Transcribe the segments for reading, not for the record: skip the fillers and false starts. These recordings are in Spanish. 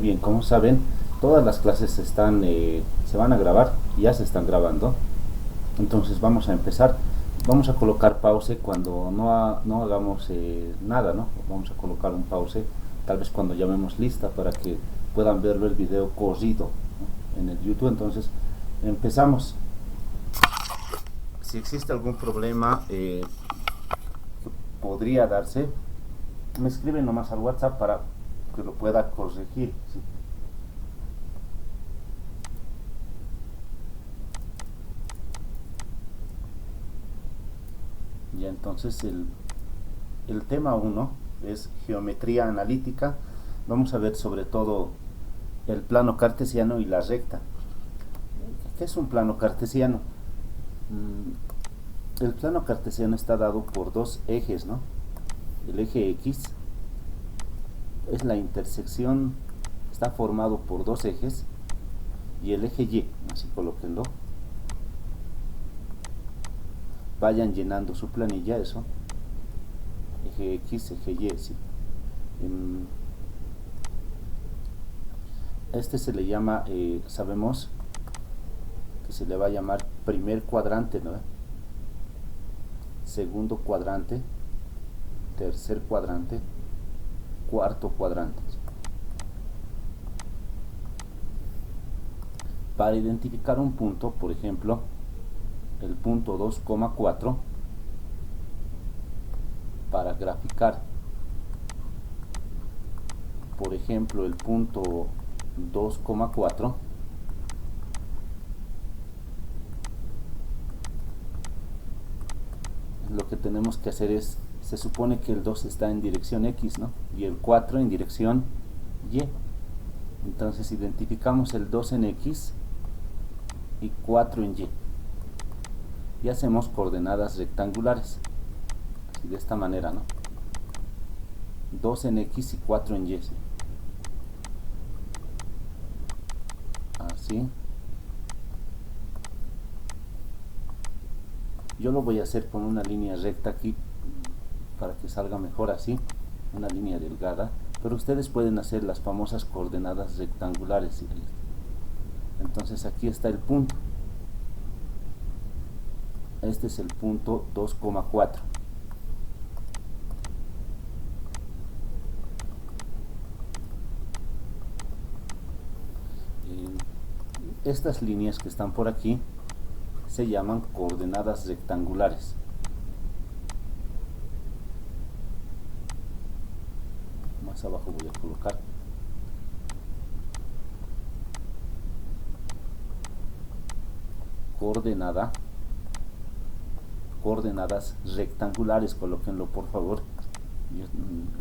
bien, como saben, todas las clases están, se van a grabar, ya se están grabando. Entonces vamos a empezar. Vamos a colocar pause cuando no hagamos nada, ¿no? Vamos a colocar un pause, tal vez cuando llamemos lista para que puedan verlo el video corrido, ¿no? En el YouTube. Entonces empezamos. Si existe algún problema que podría darse, me escriben nomás al WhatsApp para que lo pueda corregir, ¿sí? Ya, entonces el tema uno es geometría analítica. Vamos a ver sobre todo el plano cartesiano y la recta. ¿Qué es un plano cartesiano? El plano cartesiano está dado por dos ejes, ¿no? El eje X es la intersección, está formado por dos ejes, y el eje Y, así colóquenlo. Vayan llenando su planilla, eso. Eje X, eje Y, ¿sí? Este se le llama, sabemos que se le va a llamar primer cuadrante, ¿no? Segundo cuadrante, tercer cuadrante, cuarto cuadrante. Para identificar un punto, por ejemplo, el punto 2,4, para graficar, por ejemplo, el punto 2,4, lo que tenemos que hacer es, se supone que el 2 está en dirección X, ¿no? Y el 4 en dirección Y. Entonces identificamos el 2 en X y 4 en Y. Y hacemos coordenadas rectangulares. Así, de esta manera, ¿no? 2 en X y 4 en Y. ¿Sí? Así. Yo lo voy a hacer con una línea recta aquí para que salga mejor así, una línea delgada, pero ustedes pueden hacer las famosas coordenadas rectangulares, ¿sí? Entonces aquí está el punto. Este es el punto 2,4. Estas líneas que están por aquí se llaman coordenadas rectangulares. Más abajo voy a colocar. Coordenadas rectangulares, colóquenlo por favor.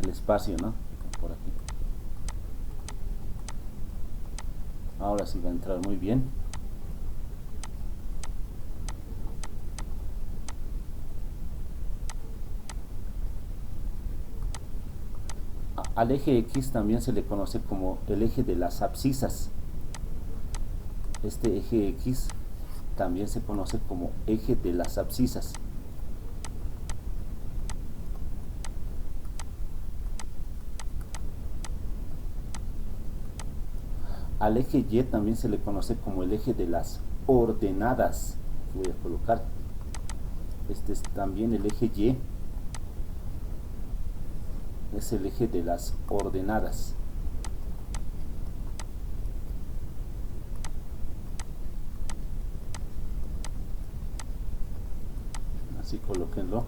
El espacio, ¿no? Por aquí. Ahora sí va a entrar muy bien. Al eje X también se le conoce como el eje de las abscisas. Este eje X también se conoce como eje de las abscisas. Al eje Y también se le conoce como el eje de las ordenadas. Voy a colocar. Este es también el eje Y. Es el eje de las ordenadas. Así colóquenlo.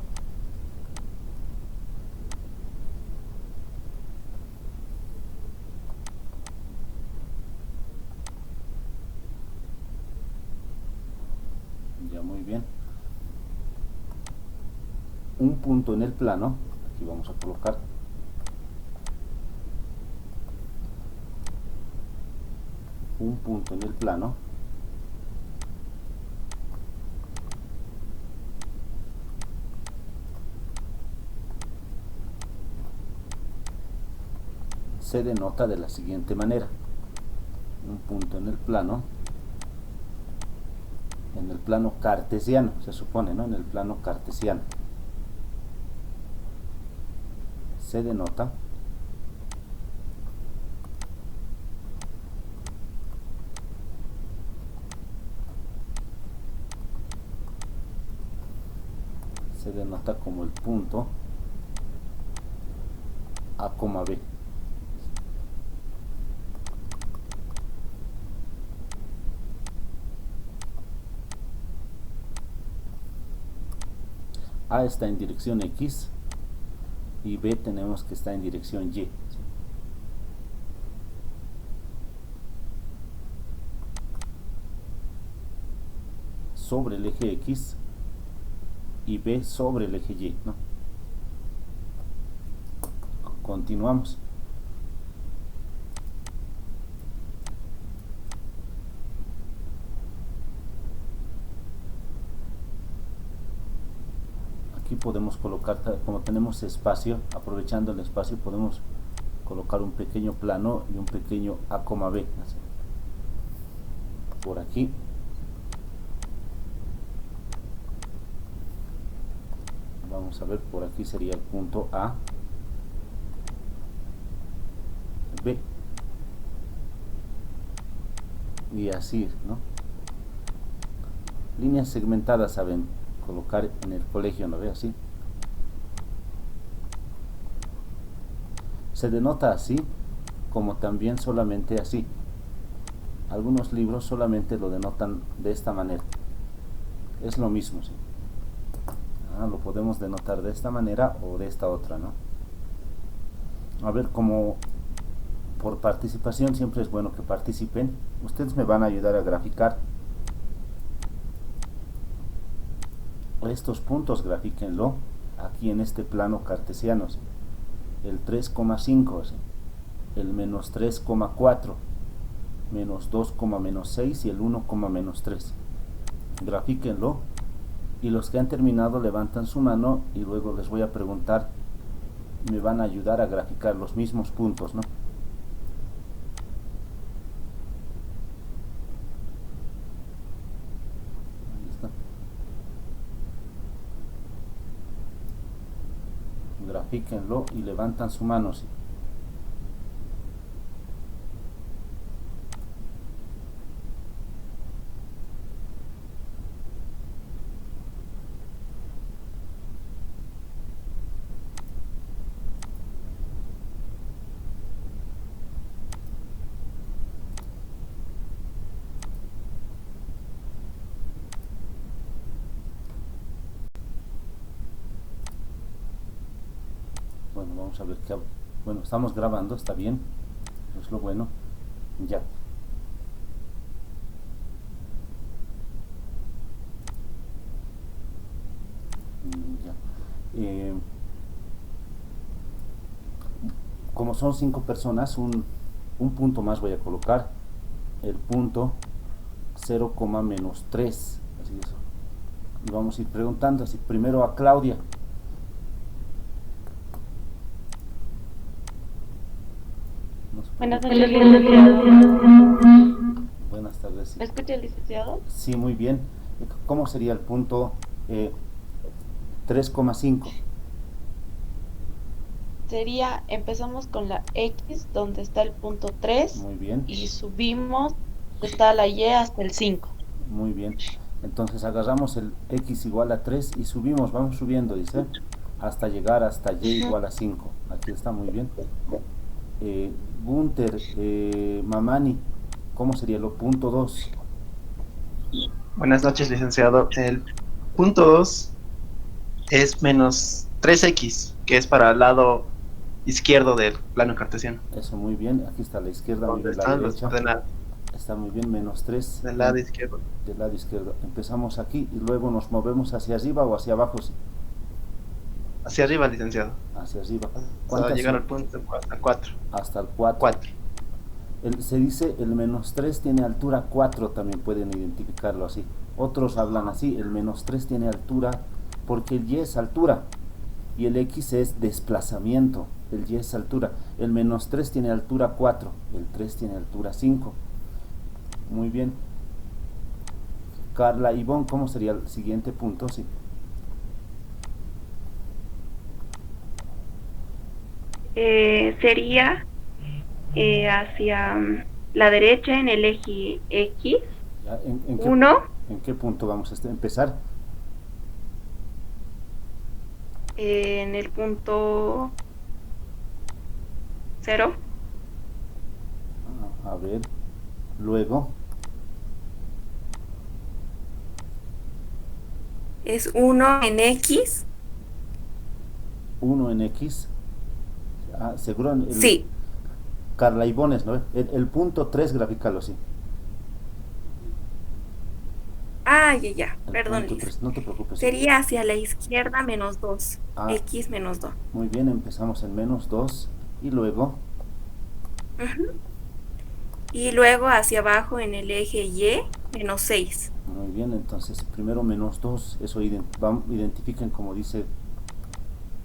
Ya, muy bien. Un punto en el plano, aquí vamos a colocar. Un punto en el plano se denota de la siguiente manera. Un punto en el plano cartesiano, se supone, ¿no? En el plano cartesiano se denota se denota como el punto A, B. A está en dirección X y B tenemos que está en dirección Y. Sobre el eje X y B sobre el eje Y, ¿no? Continuamos. Aquí podemos colocar, como tenemos espacio, aprovechando el espacio podemos colocar un pequeño plano y un pequeño A, B, así. Por aquí. Vamos a ver, por aquí sería el punto A, B. Y así, ¿no? Líneas segmentadas saben colocar en el colegio, ¿no ve? Así. Se denota así, como también solamente así. Algunos libros solamente lo denotan de esta manera. Es lo mismo, ¿sí? Lo podemos denotar de esta manera o de esta otra, ¿no? A ver, como por participación siempre es bueno que participen. Ustedes me van a ayudar a graficar estos puntos, grafíquenlo aquí en este plano cartesiano, ¿sí? El 3,5, ¿sí? El menos 3,4, menos 2, menos 6 y el 1, menos 3. Grafíquenlo y los que han terminado levantan su mano y luego les voy a preguntar, me van a ayudar a graficar los mismos puntos, ¿no? Ahí está. Grafíquenlo y levantan su mano, ¿sí? Bueno, vamos a ver qué hago. Bueno, estamos grabando, está bien, es lo bueno. Ya. Ya. Como son 5 personas, un punto más voy a colocar, el punto 0, menos 3, así es. Y vamos a ir preguntando, así primero a Claudia. Buenas noches, licenciado. Buenas tardes. ¿Me escucha, licenciado? Sí, muy bien. ¿Cómo sería el punto 3,5? Sería, empezamos con la X, donde está el punto 3, Muy bien, y subimos, está la Y hasta el 5. muy bien. Entonces agarramos el X igual a 3 y subimos, vamos subiendo, dice, hasta llegar hasta Y igual a 5. Aquí está, muy bien. Gunter, Mamani, ¿cómo sería lo punto 2? Buenas noches, licenciado. El punto 2 es menos 3x, que es para el lado izquierdo del plano cartesiano. Eso, muy bien. Aquí está la izquierda, muy Donde bien, la están los derecha. coordenadas Está muy bien, menos 3 del lado izquierdo. del lado izquierdo. Empezamos aquí y luego nos movemos hacia arriba o hacia abajo. Sí. Hacia arriba, licenciado. Hacia arriba. Hasta llegar al punto hasta 4. Hasta el 4. 4. Se dice el menos 3 tiene altura 4, también pueden identificarlo así. Otros hablan así, el menos 3 tiene altura, porque el Y es altura y el X es desplazamiento, el Y es altura. El menos 3 tiene altura 4, el 3 tiene altura 5. Muy bien. Carla Ivonne, ¿cómo sería el siguiente punto? Sí. Sería hacia la derecha en el eje X. ¿Ya? ¿En Uno, qué punto vamos a empezar? En el punto 0. A ver, luego, Es 1 en X. 1 en X. Seguro, Sí. Carla Ibones, ¿no? El punto 3, grafícalo así. Ah, ya. El Perdón, punto Lisa. 3, no te preocupes. Sería hacia la izquierda menos 2. Ah, X menos 2. muy bien, empezamos en menos 2 y luego, Ujú. Y luego hacia abajo en el eje Y menos 6. muy bien, entonces primero menos 2, eso identifiquen como dice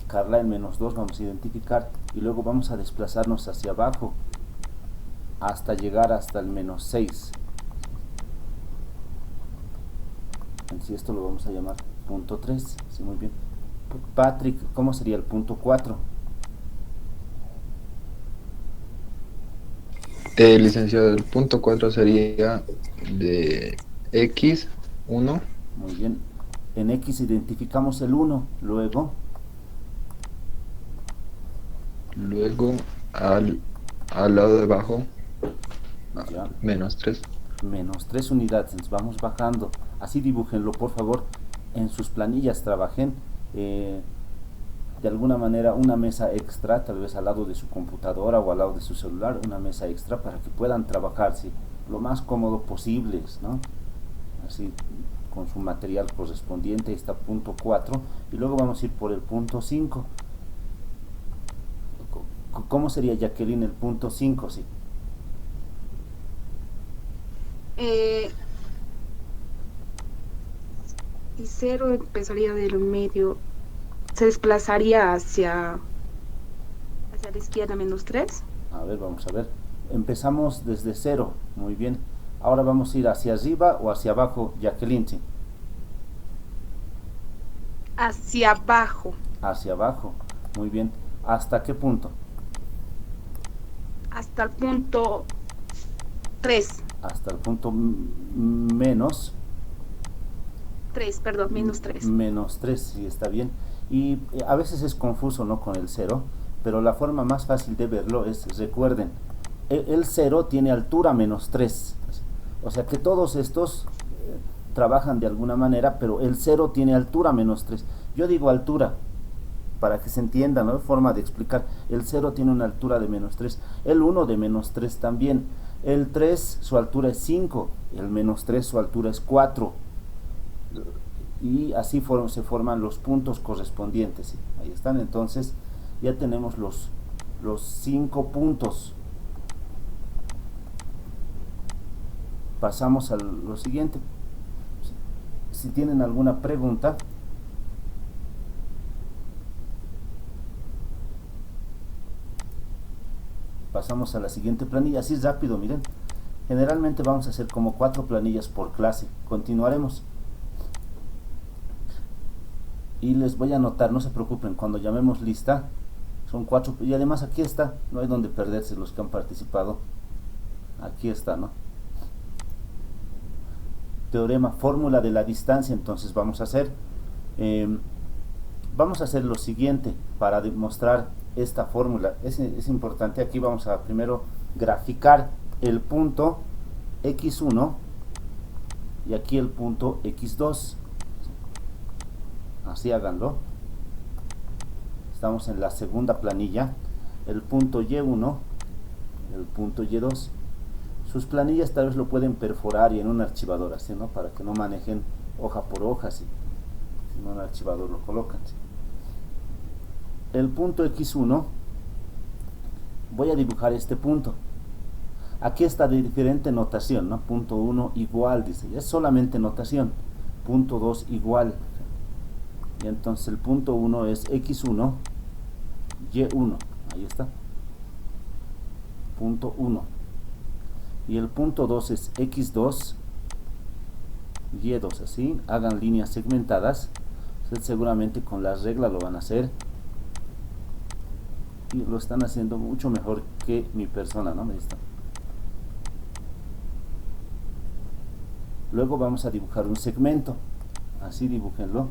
Carla, en menos 2 vamos a identificar y luego vamos a desplazarnos hacia abajo hasta llegar hasta el menos 6. En sí esto lo vamos a llamar punto 3, sí, muy bien. Patrick, ¿cómo sería el punto 4? Licenciado, el punto 4 sería de X, 1, Muy bien, en X identificamos el 1, luego luego al lado de abajo, ya, menos 3. menos 3 unidades, vamos bajando, así dibújenlo por favor, en sus planillas trabajen de alguna manera una mesa extra, tal vez al lado de su computadora o al lado de su celular, una mesa extra para que puedan trabajar, ¿sí? Lo más cómodo posible, ¿no? Así con su material correspondiente. Ahí está punto 4 y luego vamos a ir por el punto 5. ¿Cómo sería, Jacqueline, el punto 5? Sí. Y 0 empezaría del medio, se desplazaría hacia la izquierda menos 3. A ver, vamos a ver. Empezamos desde 0, muy bien. Ahora vamos a ir hacia arriba o hacia abajo, Jacqueline. Sí. Hacia abajo, Hacia abajo, muy bien. ¿Hasta qué punto? hasta el punto 3. Hasta el punto menos 3, perdón, menos 3. menos 3, sí, está bien. Y a veces es confuso, ¿no?, con el 0, pero la forma más fácil de verlo es, recuerden, el 0 tiene altura menos 3. O sea que todos estos trabajan de alguna manera, pero el 0 tiene altura menos 3. Yo digo altura para que se entienda, ¿no? Forma de explicar. El 0 tiene una altura de menos 3. El 1 de menos 3 también. El 3 su altura es 5. El menos 3 su altura es 4. Y así se forman los puntos correspondientes. ¿Sí? Ahí están, entonces ya tenemos los 5 puntos. Pasamos a lo siguiente. Si tienen alguna pregunta. Pasamos a la siguiente planilla, así rápido, miren. Generalmente vamos a hacer como 4 planillas por clase. Continuaremos. Y les voy a anotar, no se preocupen, cuando llamemos lista, son 4, y además aquí está, no hay donde perderse los que han participado. Aquí está, ¿no? Teorema, fórmula de la distancia. Entonces vamos a hacer lo siguiente para demostrar esta fórmula. Es importante, aquí vamos a primero graficar el punto x1 y aquí el punto x2. Así háganlo. Estamos en la segunda planilla. El punto y1, el punto y2. Sus planillas tal vez lo pueden perforar y en un archivador, así, ¿no? Para que no manejen hoja por hoja, así. En un archivador lo colocan, ¿sí? El punto x1, voy a dibujar este punto. Aquí está de diferente notación, ¿no? Punto 1 igual, dice, es solamente notación. Punto 2 igual. Y entonces el punto 1 es x1, y1, ahí está. Punto 1. Y el punto 2 es x2, y2, así. Hagan líneas segmentadas. Ustedes seguramente con la regla lo van a hacer. Y lo están haciendo mucho mejor que mi persona, ¿no? Ahí está. Luego vamos a dibujar un segmento. Así dibújenlo.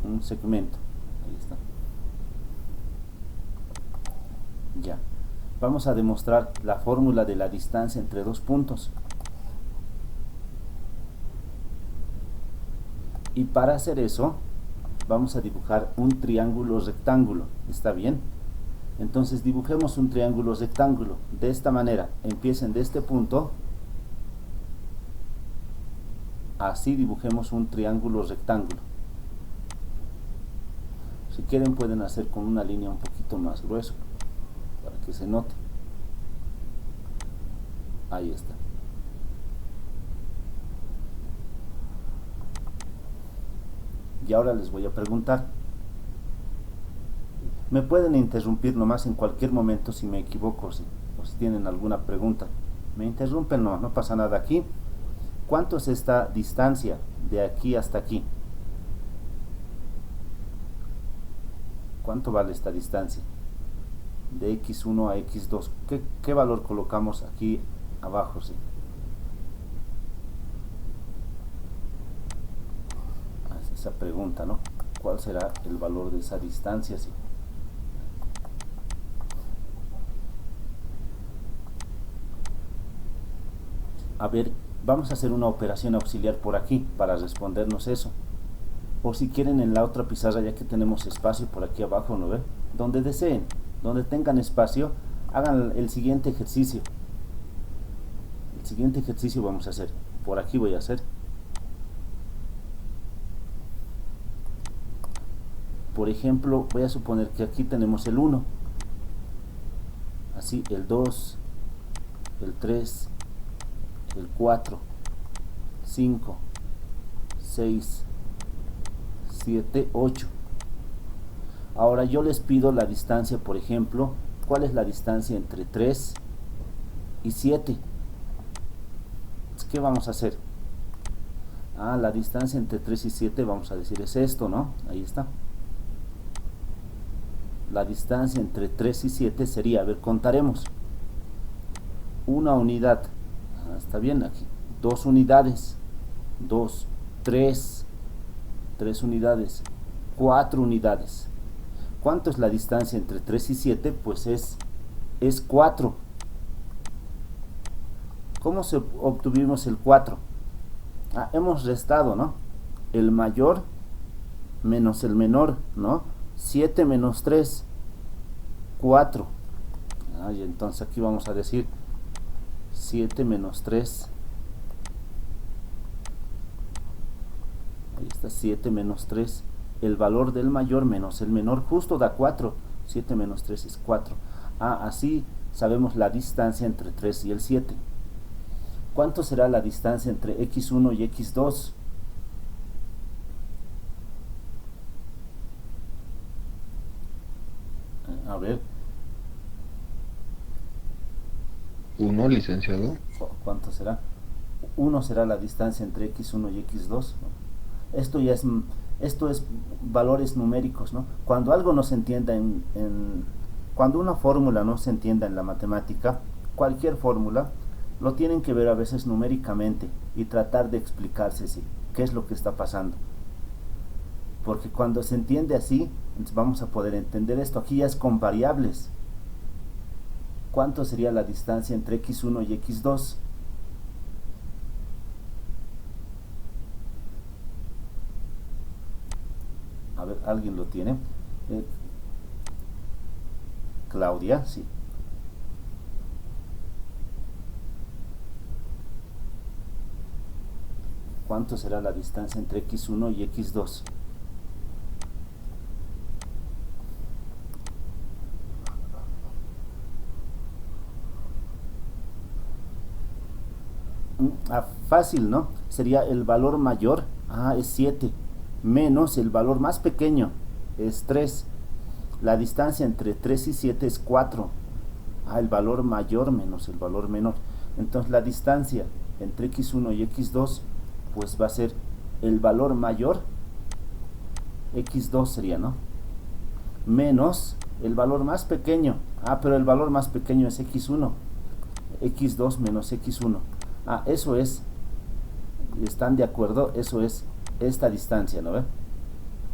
Un segmento. Ahí está. Ya. Vamos a demostrar la fórmula de la distancia entre dos puntos. Y para hacer eso, vamos a dibujar un triángulo rectángulo. ¿Está bien? Entonces dibujemos un triángulo rectángulo. De esta manera, empiecen de este punto. Así dibujemos un triángulo rectángulo. Si quieren pueden hacer con una línea un poquito más grueso para que se note. Ahí está. Y ahora les voy a preguntar. Me pueden interrumpir nomás en cualquier momento si me equivoco o si tienen alguna pregunta. Me interrumpen nomás, no pasa nada aquí. ¿Cuánto es esta distancia de aquí hasta aquí? ¿Cuánto vale esta distancia? De x1 a x2. ¿Qué valor colocamos aquí abajo? ¿Sí? Esa pregunta, ¿no? ¿Cuál será el valor de esa distancia? ¿Sí? A ver, vamos a hacer una operación auxiliar por aquí para respondernos eso. O si quieren en la otra pizarra, ya que tenemos espacio por aquí abajo, ¿no ve? Donde deseen, donde tengan espacio, hagan el siguiente ejercicio. El siguiente ejercicio vamos a hacer. Por aquí voy a hacer. Por ejemplo, voy a suponer que aquí tenemos el 1. Así, el 2, el 3, el 4, 5, 6, 7, 8. Ahora yo les pido la distancia, por ejemplo, ¿cuál es la distancia entre 3 y 7? ¿Qué vamos a hacer? La distancia entre 3 y 7, vamos a decir, es esto, ¿no? Ahí está. La distancia entre 3 y 7 sería, a ver, contaremos. Una unidad. Está bien aquí. 2 unidades. 2, 3 unidades. 4 unidades. ¿Cuánto es la distancia entre 3 y 7? Pues es 4. ¿Cómo obtuvimos el 4? Hemos restado, ¿no? El mayor menos el menor, ¿no? 7 menos 3, 4. Y entonces aquí vamos a decir 7 menos 3. Ahí está, 7 menos 3. El valor del mayor menos el menor justo da 4. 7 menos 3 es 4. Así sabemos la distancia entre 3 y el 7. ¿Cuánto será la distancia entre x1 y x2? A ver. 1, licenciado. ¿Cuánto será? 1 será la distancia entre x1 y x2. Esto es valores numéricos, ¿no? Cuando algo no se entienda cuando una fórmula no se entienda en la matemática, cualquier fórmula, lo tienen que ver a veces numéricamente y tratar de explicarse qué es lo que está pasando. Porque cuando se entiende así, entonces vamos a poder entender esto. Aquí ya es con variables. ¿Cuánto sería la distancia entre x1 y x2? A ver, ¿alguien lo tiene? Claudia, sí. ¿Cuánto será la distancia entre x1 y x2? Fácil, ¿no? Sería el valor mayor, es 7, menos el valor más pequeño, es 3. La distancia entre 3 y 7 es 4. El valor mayor menos el valor menor. Entonces la distancia entre x1 y x2 pues va a ser el valor mayor, x2 sería, ¿no? Menos el valor más pequeño. Pero el valor más pequeño es x1. x2 menos x1. Eso es, ¿están de acuerdo? Eso es esta distancia, ¿no ve?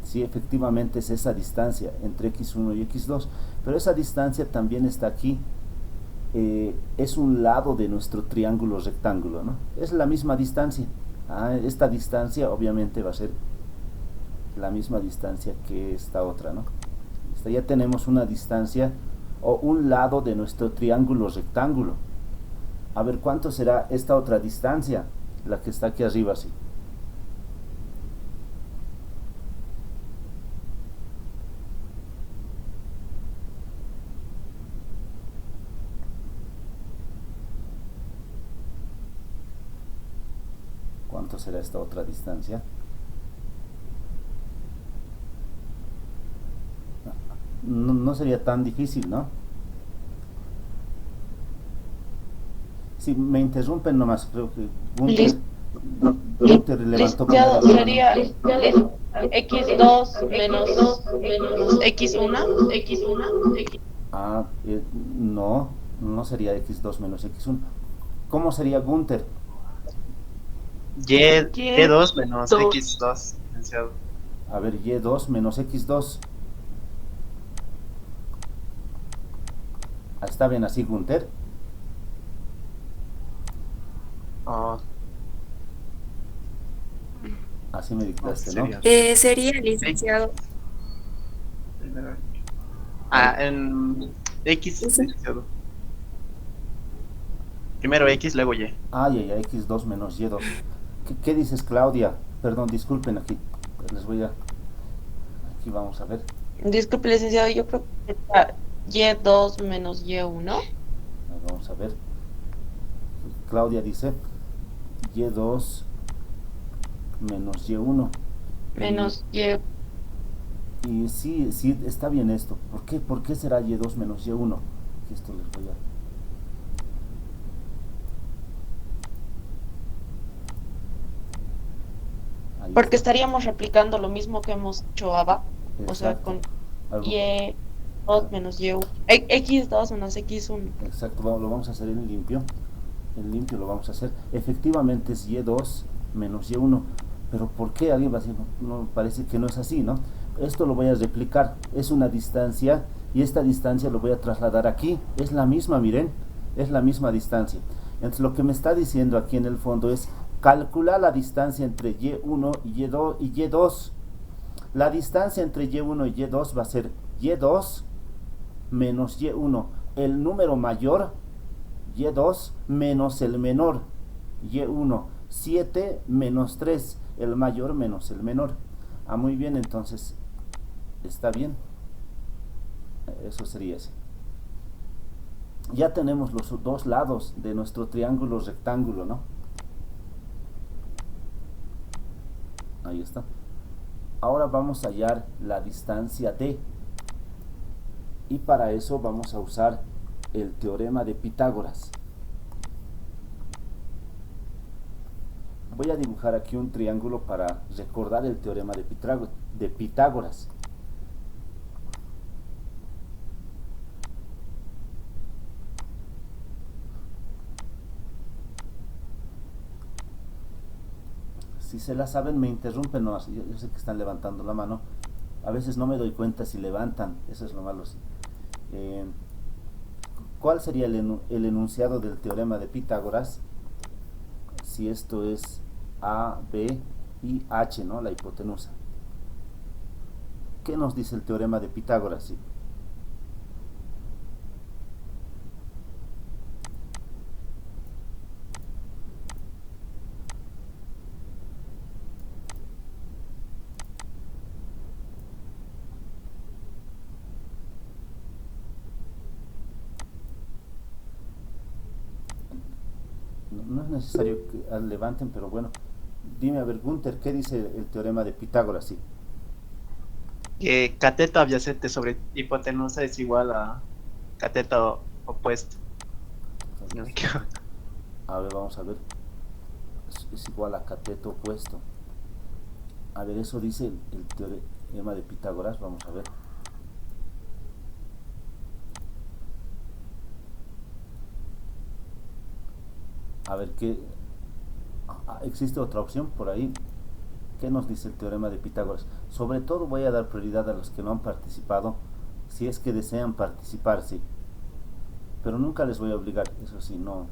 Sí, efectivamente es esa distancia entre x1 y x2, pero esa distancia también está aquí. Es un lado de nuestro triángulo rectángulo, ¿no? Es la misma distancia. Esta distancia obviamente va a ser la misma distancia que esta otra, ¿no? Ya tenemos una distancia o un lado de nuestro triángulo rectángulo. A ver, ¿cuánto será esta otra distancia? La que está aquí arriba, sí. ¿Cuánto será esta otra distancia? No sería tan difícil, ¿no? Si me interrumpen nomás, creo que Gunther levantó Licenciado, primero la sería mano. x2 menos x1. No, no sería x2 menos x1. ¿Cómo sería Gunther? Y2 menos Dos. x2, licenciado. A ver, y2 menos x2. ¿Está bien así, Gunther? Oh, Así me dictaste, ¿no? sería. Sería, licenciado. En X, licenciado. Primero X, luego Y. Ya, x2 menos y2. ¿Qué dices, Claudia? Perdón, disculpen aquí. Les voy a... Aquí vamos a ver. Disculpe, licenciado, yo creo que está y2 menos y1. Vamos a ver. Claudia dice y2 menos y1. Menos y. Y sí, está bien esto. ¿Por qué será y2 menos y1? Aquí esto les voy a... Ahí Porque está. estaríamos replicando lo mismo que hemos hecho abajo. O sea, Exacto. con Algo- y2 menos y1. x2 menos x1. Exacto, lo vamos a hacer en limpio. En limpio lo vamos a hacer. Efectivamente es y2 menos y1. Pero ¿por qué? Alguien va a decir, no, parece que no es así, ¿no? Esto lo voy a replicar. Es una distancia y esta distancia lo voy a trasladar aquí. Es la misma, miren. Es la misma distancia. Entonces lo que me está diciendo aquí en el fondo es calcular la distancia entre y1 y y2. La distancia entre y1 y y2 va a ser y2 menos y1. El número mayor, y2 menos el menor, y1. 7 menos 3, el mayor menos el menor. Muy bien, entonces está bien. Eso sería así. Ya tenemos los dos lados de nuestro triángulo rectángulo, ¿no? Ahí está. Ahora vamos a hallar la distancia D. Y para eso vamos a usar el teorema de Pitágoras. Voy a dibujar aquí un triángulo para recordar el teorema de Pitágoras. Si se la saben, me interrumpen. No, yo sé que están levantando la mano. A veces no me doy cuenta si levantan. Eso es lo malo. ¿Cuál sería el enunciado del teorema de Pitágoras? Si esto es A, B y H, ¿no? La hipotenusa. ¿Qué nos dice el teorema de Pitágoras? Sí. No es necesario que levanten, pero bueno. Dime, a ver, Gunther, ¿qué dice el teorema de Pitágoras? Sí. Que cateto adyacente sobre hipotenusa es igual a cateto opuesto. No me equivoco. A ver, vamos a ver. Es igual a cateto opuesto. A ver, eso dice el teorema de Pitágoras. Vamos a ver. A ver, ¿existe otra opción por ahí? ¿Qué nos dice el teorema de Pitágoras? Sobre todo voy a dar prioridad a los que no han participado, si es que desean participar, sí. Pero nunca les voy a obligar, eso sí, no.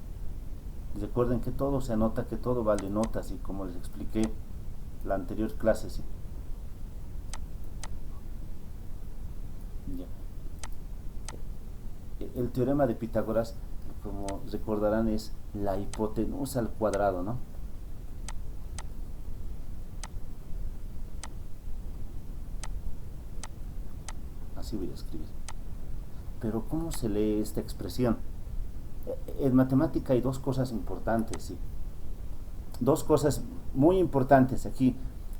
Recuerden que todo se anota, que todo vale notas, y como les expliqué la anterior clase, sí. Ya. El teorema de Pitágoras, como recordarán, es la hipotenusa al cuadrado, ¿no? Así voy a escribir. Pero ¿cómo se lee esta expresión? En matemática hay dos cosas importantes, ¿sí? Dos cosas muy importantes aquí.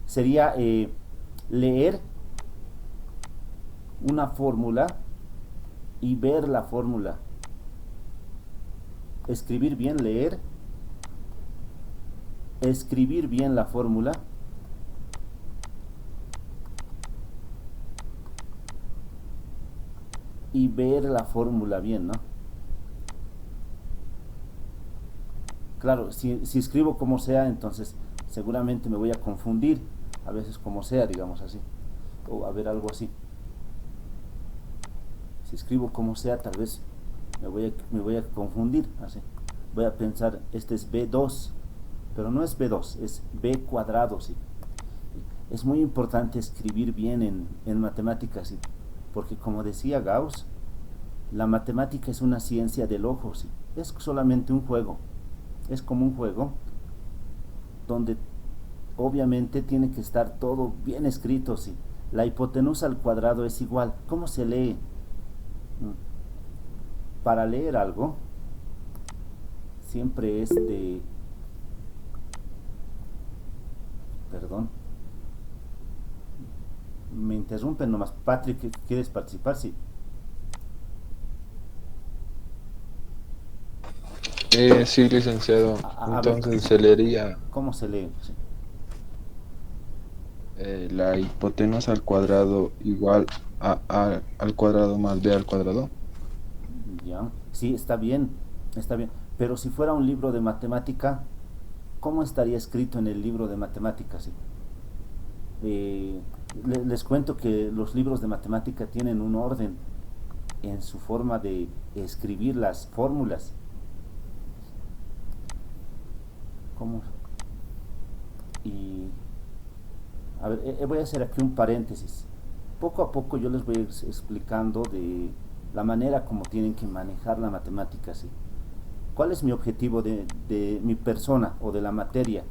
Sería leer una fórmula y ver la fórmula. Escribir bien, leer, escribir bien la fórmula y ver la fórmula bien, ¿no? Claro, si escribo como sea, entonces seguramente me voy a confundir, a veces como sea, digamos así, o a ver algo así. Si escribo como sea, tal vez me voy a confundir, así. Voy a pensar, este es B2, pero no es B2, es B cuadrado, ¿sí? Es muy importante escribir bien en matemáticas, ¿sí? Porque como decía Gauss, la matemática es una ciencia del ojo, ¿sí? Es solamente un juego, es como un juego donde obviamente tiene que estar todo bien escrito, ¿sí? La hipotenusa al cuadrado es igual. ¿Cómo se lee? Para leer algo siempre es de... Perdón. Me interrumpen nomás. Patrick, ¿quieres participar? Sí. Sí, licenciado. A Entonces ver, se leería ¿cómo se lee? Sí. la hipotenusa al cuadrado igual al cuadrado más b al cuadrado. Ya. Sí, está bien, está bien. Pero si fuera un libro de matemática, ¿cómo estaría escrito en el libro de matemáticas? Sí? Les cuento que los libros de matemática tienen un orden en su forma de escribir las fórmulas. ¿Cómo? Y a ver, voy a hacer aquí un paréntesis. Poco a poco yo les voy explicando de la manera como tienen que manejar la matemática, ¿sí? ¿Cuál es mi objetivo de mi persona o de la materia?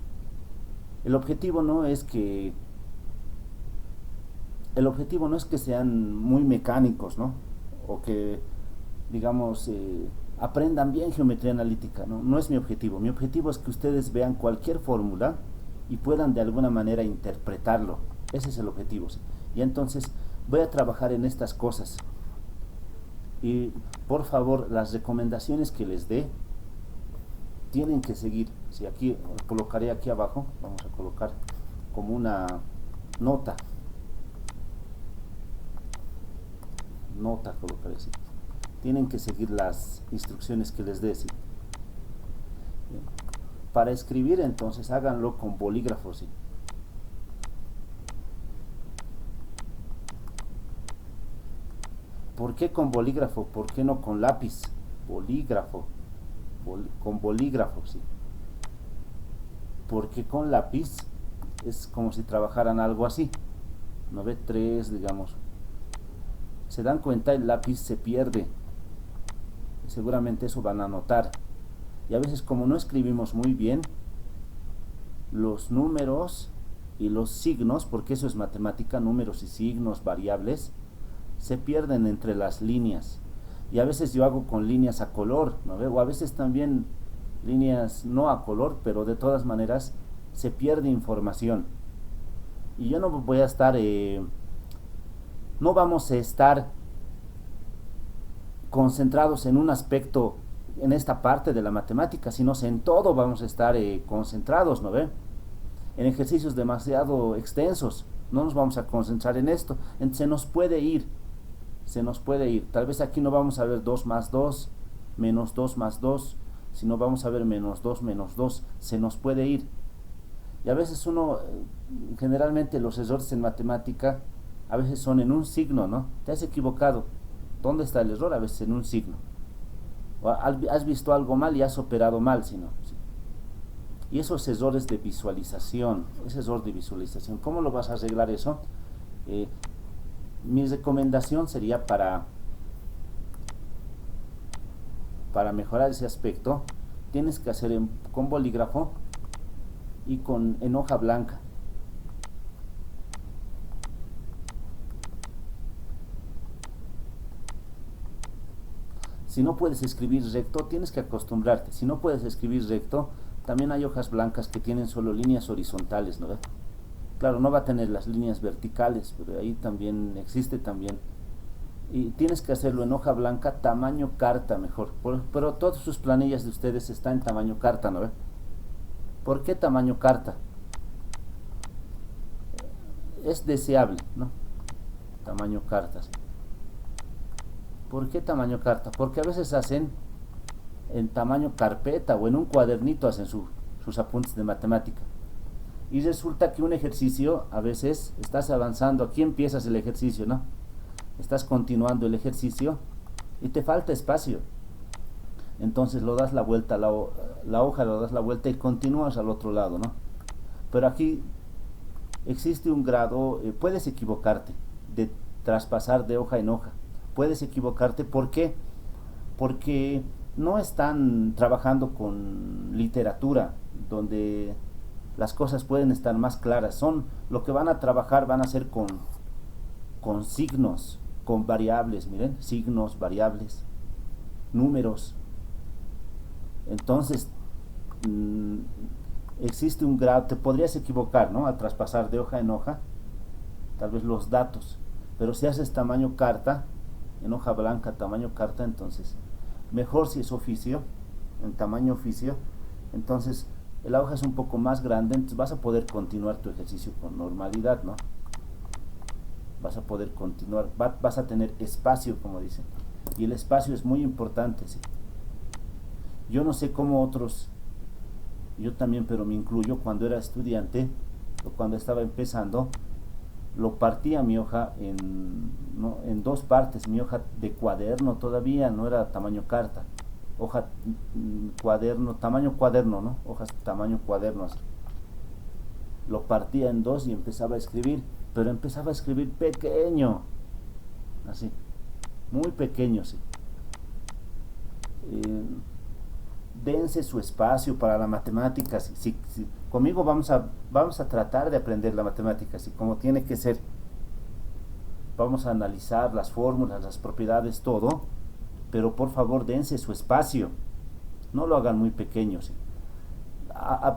El objetivo no es que sean muy mecánicos, ¿no? O que, digamos, aprendan bien geometría analítica, ¿no? No es mi objetivo. Mi objetivo es que ustedes vean cualquier fórmula y puedan de alguna manera interpretarlo. Ese es el objetivo, ¿sí? Y entonces voy a trabajar en estas cosas. Y por favor, las recomendaciones que les dé tienen que seguir. Si aquí colocaré aquí abajo, vamos a colocar como una nota. Colocaré, ¿sí? Tienen que seguir las instrucciones que les dé, ¿sí? Para escribir, entonces háganlo con bolígrafo, ¿sí? ¿Por qué con bolígrafo? ¿Por qué no con lápiz? Bolígrafo. Con bolígrafo, ¿sí? Porque con lápiz es como si trabajaran algo así. 9-3, digamos. Se dan cuenta, el lápiz se pierde. Seguramente eso van a notar. Y a veces, como no escribimos muy bien, los números y los signos, porque eso es matemática, números y signos, variables, se pierden entre las líneas. Y a veces yo hago con líneas a color, ¿no? O a veces también líneas no a color, pero de todas maneras se pierde información. Y yo no voy a estar... no vamos a estar concentrados en un aspecto, en esta parte de la matemática, sino en todo vamos a estar concentrados, ¿no ve? En ejercicios demasiado extensos no nos vamos a concentrar en esto. Se nos puede ir, tal vez aquí no vamos a ver 2 más 2, menos 2 más 2, sino vamos a ver menos 2 menos 2, se nos puede ir. Y a veces uno, generalmente los errores en matemática, a veces son en un signo, ¿no? Te has equivocado. ¿Dónde está el error? A veces en un signo. O has visto algo mal y has operado mal, si no. ¿Sí? Y esos errores de visualización, ese error de visualización, ¿cómo lo vas a arreglar eso? Mi recomendación sería para mejorar ese aspecto, tienes que hacer con bolígrafo y en hoja blanca. Si no puedes escribir recto, tienes que acostumbrarte. Si no puedes escribir recto, también hay hojas blancas que tienen solo líneas horizontales, ¿no? Claro, no va a tener las líneas verticales, pero ahí también existe también. Y tienes que hacerlo en hoja blanca, tamaño carta mejor. Pero todas sus planillas de ustedes están en tamaño carta, ¿no? ¿Por qué tamaño carta? Es deseable, ¿no? Tamaño cartas. ¿Por qué tamaño carta? Porque a veces hacen en tamaño carpeta o en un cuadernito hacen sus apuntes de matemática. Y resulta que un ejercicio, a veces estás avanzando, aquí empiezas el ejercicio, ¿no? Estás continuando el ejercicio y te falta espacio. Entonces lo das la vuelta, la hoja lo das la vuelta y continúas al otro lado, ¿no? Pero aquí existe un grado, puedes equivocarte de traspasar de hoja en hoja. Puedes equivocarte, ¿por qué? Porque no están trabajando con literatura, donde las cosas pueden estar más claras. Lo que van a trabajar van a ser con signos, con variables, miren, signos, variables, números. Entonces, existe un grado, te podrías equivocar, ¿no? A traspasar de hoja en hoja, tal vez los datos. Pero si haces tamaño carta, en hoja blanca, tamaño carta, entonces, mejor si es oficio, en tamaño oficio, entonces la hoja es un poco más grande, entonces vas a poder continuar tu ejercicio con normalidad, ¿no? Vas a poder continuar, vas a tener espacio, como dicen, y el espacio es muy importante, ¿sí? Yo no sé cómo otros, yo también, pero me incluyo, cuando era estudiante o cuando estaba empezando, lo partía mi hoja en dos partes. Mi hoja de cuaderno todavía no era tamaño carta, hoja cuaderno, tamaño cuaderno, ¿no? Hojas tamaño cuaderno, así. Lo partía en dos y empezaba a escribir, pero empezaba a escribir pequeño, así, muy pequeño, sí. Dense su espacio para la matemática. Si conmigo vamos a tratar de aprender la matemática, así como tiene que ser. Vamos a analizar las fórmulas, las propiedades, todo, pero por favor dense su espacio, no lo hagan muy pequeño, ¿sí?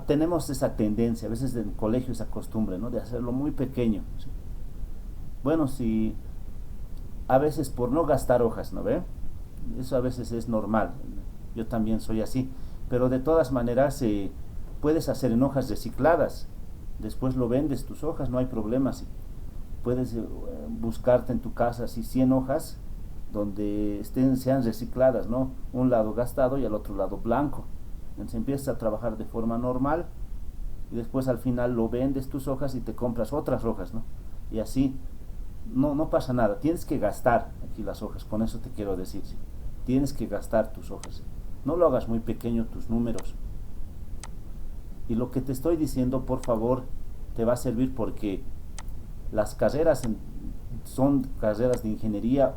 Tenemos esa tendencia, a veces en el colegio esa costumbre, ¿no? De hacerlo muy pequeño, ¿sí? Bueno, si a veces por no gastar hojas, ¿no ve? Eso a veces es normal. Yo también soy así, pero de todas maneras puedes hacer en hojas recicladas, después lo vendes tus hojas, no hay problema, ¿sí? Puedes buscarte en tu casa así 100 hojas donde sean recicladas, ¿no? Un lado gastado y al otro lado blanco. Entonces empiezas a trabajar de forma normal y después al final lo vendes tus hojas y te compras otras hojas, ¿no? Y así no pasa nada. Tienes que gastar aquí las hojas, con eso te quiero decir, ¿sí? Tienes que gastar tus hojas, ¿sí? No lo hagas muy pequeño tus números. Y lo que te estoy diciendo, por favor, te va a servir porque las carreras son carreras de ingeniería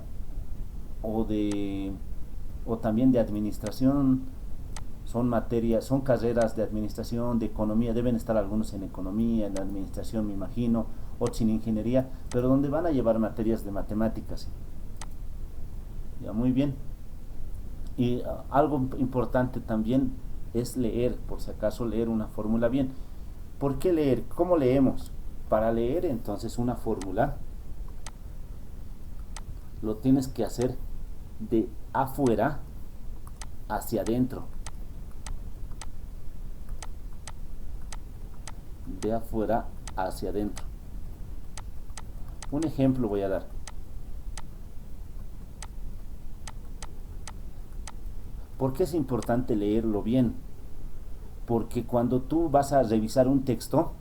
o también de administración, son carreras de administración, de economía, deben estar algunos en economía, en administración me imagino, otros en ingeniería, pero donde van a llevar materias de matemáticas. Ya, muy bien. Y algo importante también es leer, por si acaso leer una fórmula bien. ¿Por qué leer? ¿Cómo leemos? Para leer entonces una fórmula lo tienes que hacer de afuera hacia adentro. De afuera hacia adentro. Un ejemplo voy a dar. ¿Por qué es importante leerlo bien? Porque cuando tú vas a revisar un texto,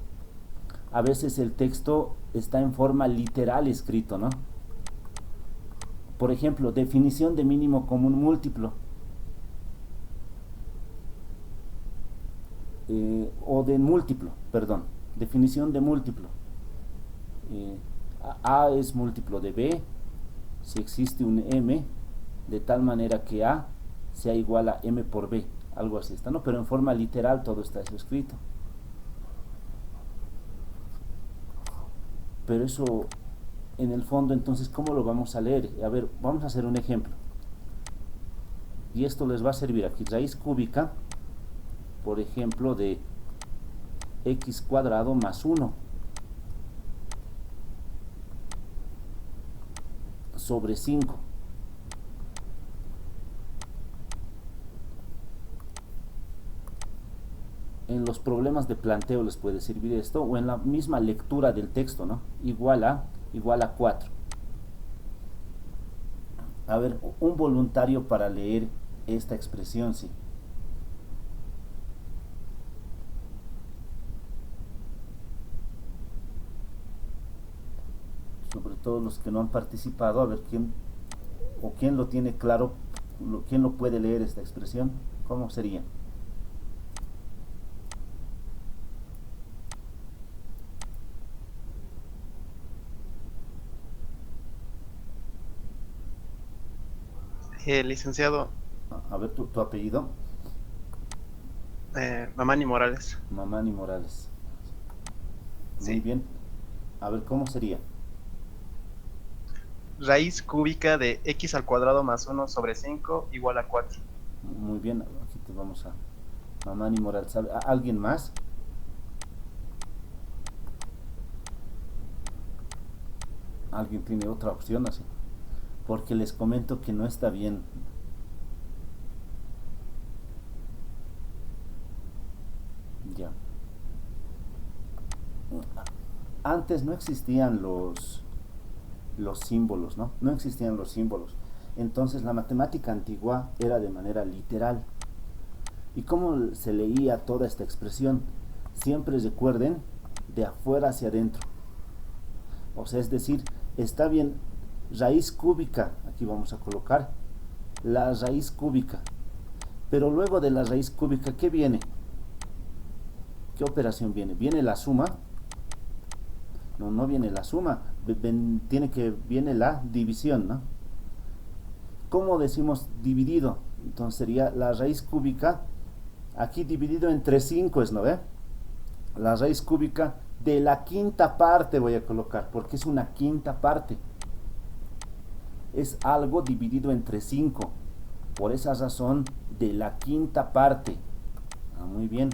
a veces el texto está en forma literal escrito, ¿no? Por ejemplo, definición de mínimo común múltiplo. O de múltiplo, perdón. Definición de múltiplo. A es múltiplo de B si existe un M, de tal manera que A sea igual a M por B. Algo así está, ¿no? Pero en forma literal todo está eso escrito. Pero eso, en el fondo, entonces, ¿cómo lo vamos a leer? A ver, vamos a hacer un ejemplo. Y esto les va a servir aquí. Raíz cúbica, por ejemplo, de x cuadrado más 1 sobre 5. En los problemas de planteo les puede servir esto, o en la misma lectura del texto, ¿no? Igual a 4. A ver, un voluntario para leer esta expresión, sí. Sobre todo los que no han participado, a ver quién lo tiene claro, quién lo puede leer esta expresión. ¿Cómo sería? Licenciado, A ver, tu apellido. Mamani Morales. Mamani Morales. Muy Sí. bien. A ver, ¿cómo sería? Raíz cúbica de x al cuadrado más 1 sobre 5 igual a 4. Muy bien, aquí te vamos a... Mamani Morales. ¿Alguien más? ¿Alguien tiene otra opción así? Porque les comento que no está bien. Ya. Antes no existían los símbolos, ¿no? No existían los símbolos. Entonces la matemática antigua era de manera literal. ¿Y cómo se leía toda esta expresión? Siempre recuerden, de afuera hacia adentro. O sea, es decir, está bien, raíz cúbica, aquí vamos a colocar la raíz cúbica. Pero luego de la raíz cúbica, ¿qué viene? ¿Qué operación viene? ¿Viene la suma? No viene la suma, viene la división, ¿no? ¿Cómo decimos dividido? Entonces sería la raíz cúbica, aquí dividido entre 5 es, ¿no ve? La raíz cúbica de la quinta parte voy a colocar, porque es una quinta parte. Es algo dividido entre 5. Por esa razón, de la quinta parte. Muy bien.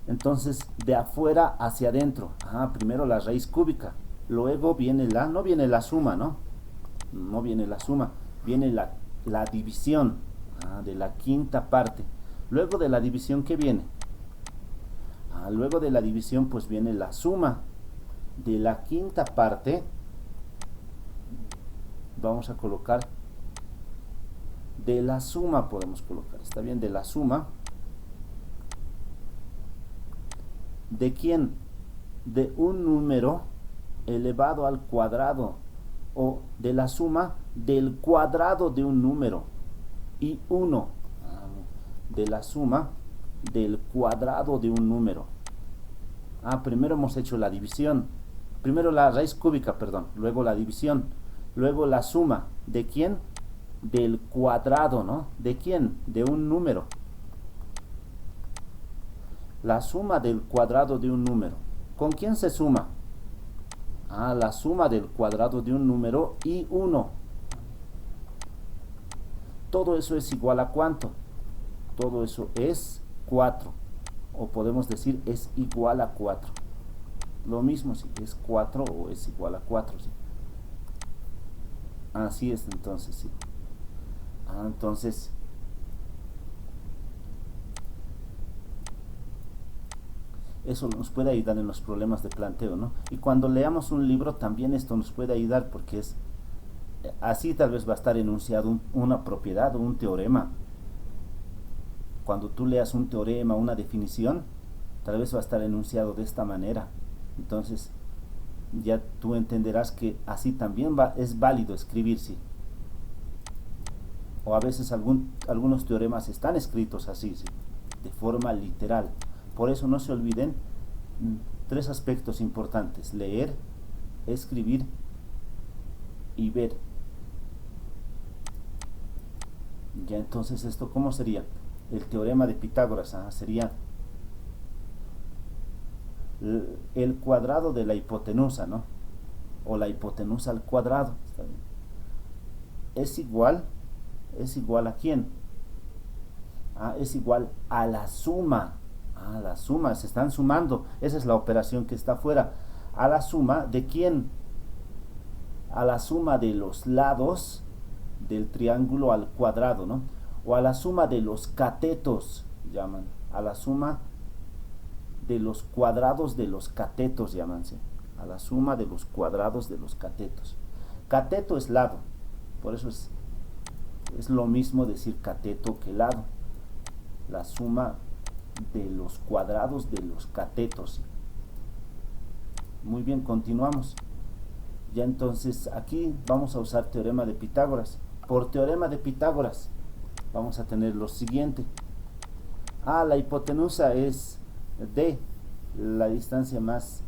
Entonces, de afuera hacia adentro. Primero la raíz cúbica. Luego viene no viene la suma, ¿no? No viene la suma. Viene la división de la quinta parte. Luego de la división, ¿qué viene? Luego de la división, pues viene la suma de la quinta parte. Vamos a colocar de la suma, podemos colocar, está bien, de la suma. ¿De quién? De un número elevado al cuadrado, o de la suma del cuadrado de un número y 1. De la suma del cuadrado de un número. Primero hemos hecho la división. Primero la raíz cúbica, perdón. Luego la división. Luego la suma. ¿De quién? Del cuadrado, ¿no? ¿De quién? De un número. La suma del cuadrado de un número. ¿Con quién se suma? La suma del cuadrado de un número y 1. Todo eso es igual a ¿cuánto? Todo eso es 4. O podemos decir es igual a 4. Lo mismo si es 4 o es igual a 4. ¿Sí? Así es, entonces, sí. Entonces, eso nos puede ayudar en los problemas de planteo, ¿no? Y cuando leamos un libro también esto nos puede ayudar, porque es así tal vez va a estar enunciado una propiedad o un teorema. Cuando tú leas un teorema, una definición, tal vez va a estar enunciado de esta manera. Entonces ya tú entenderás que así también es válido escribir, sí. O a veces algunos teoremas están escritos así, sí, de forma literal. Por eso no se olviden tres aspectos importantes: leer, escribir y ver. Ya, entonces, ¿esto cómo sería? El teorema de Pitágoras sería el cuadrado de la hipotenusa, ¿no? O la hipotenusa al cuadrado. ¿Está bien? Es igual a quién? Es igual a la suma. La suma, se están sumando. Esa es la operación que está afuera. A la suma de quién? A la suma de los lados del triángulo al cuadrado, ¿no? O a la suma de los catetos, llaman. A la suma de los cuadrados de los catetos, llamanse. A la suma de los cuadrados de los catetos. Cateto es lado. Por eso es lo mismo decir cateto que lado. La suma de los cuadrados de los catetos. Muy bien, continuamos. Ya entonces aquí vamos a usar teorema de Pitágoras. Por teorema de Pitágoras vamos a tener lo siguiente. La hipotenusa es d, la distancia más,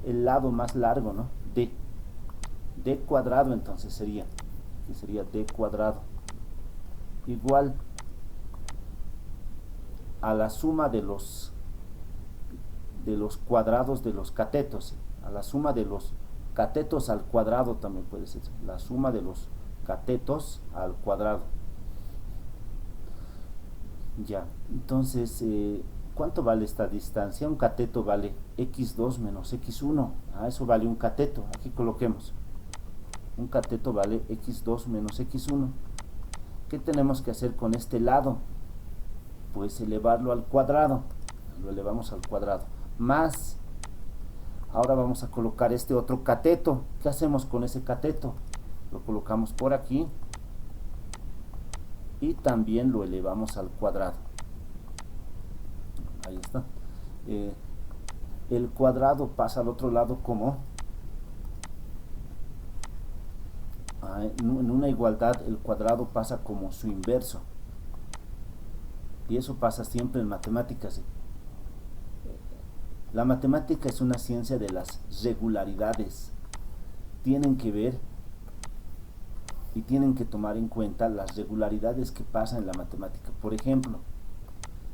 el lado más largo, ¿no? D cuadrado, entonces sería d cuadrado igual a la suma de los cuadrados de los catetos, a la suma de los catetos al cuadrado también puede ser, la suma de los catetos al cuadrado. Ya, entonces, ¿cuánto vale esta distancia? Un cateto vale x2 menos x1. Eso vale un cateto. Aquí coloquemos. Un cateto vale x2 menos x1. ¿Qué tenemos que hacer con este lado? Pues elevarlo al cuadrado. Lo elevamos al cuadrado. Más, ahora vamos a colocar este otro cateto. ¿Qué hacemos con ese cateto? Lo colocamos por aquí y también lo elevamos al cuadrado. Ahí está. El cuadrado pasa al otro lado como en una igualdad. El cuadrado pasa como su inverso, y eso pasa siempre en matemáticas. La matemática es una ciencia de las regularidades. Tienen que ver y tienen que tomar en cuenta las regularidades que pasan en la matemática. Por ejemplo,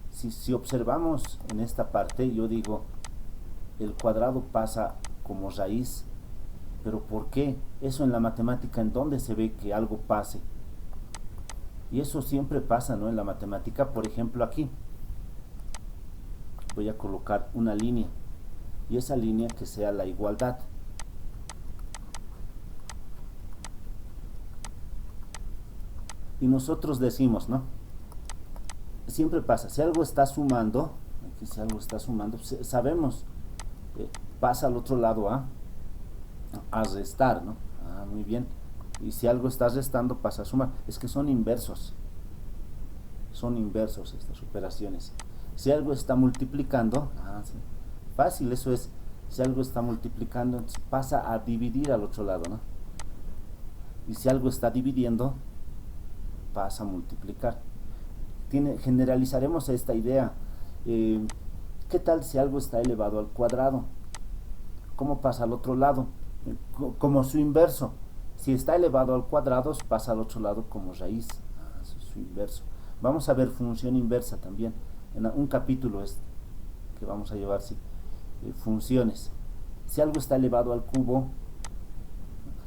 si observamos en esta parte, yo digo, el cuadrado pasa como raíz, pero ¿por qué? Eso en la matemática, ¿en dónde se ve que algo pase? Y eso siempre pasa, ¿no? En la matemática. Por ejemplo, aquí voy a colocar una línea, y esa línea que sea la igualdad. Y nosotros decimos, ¿no? Siempre pasa, si algo está sumando, aquí si algo está sumando, sabemos, pasa al otro lado a restar, ¿no? Muy bien. Y si algo está restando, pasa a sumar. Es que son inversos estas operaciones. Si algo está multiplicando, sí, fácil, eso es, si algo está multiplicando, entonces pasa a dividir al otro lado, ¿no? Y si algo está dividiendo, pasa a multiplicar. Generalizaremos esta idea. ¿Qué tal si algo está elevado al cuadrado? ¿Cómo pasa al otro lado? Como su inverso. Si está elevado al cuadrado, pasa al otro lado como raíz. Eso es su inverso. Vamos a ver función inversa también en un capítulo que vamos a llevar, sí, funciones. Si algo está elevado al cubo,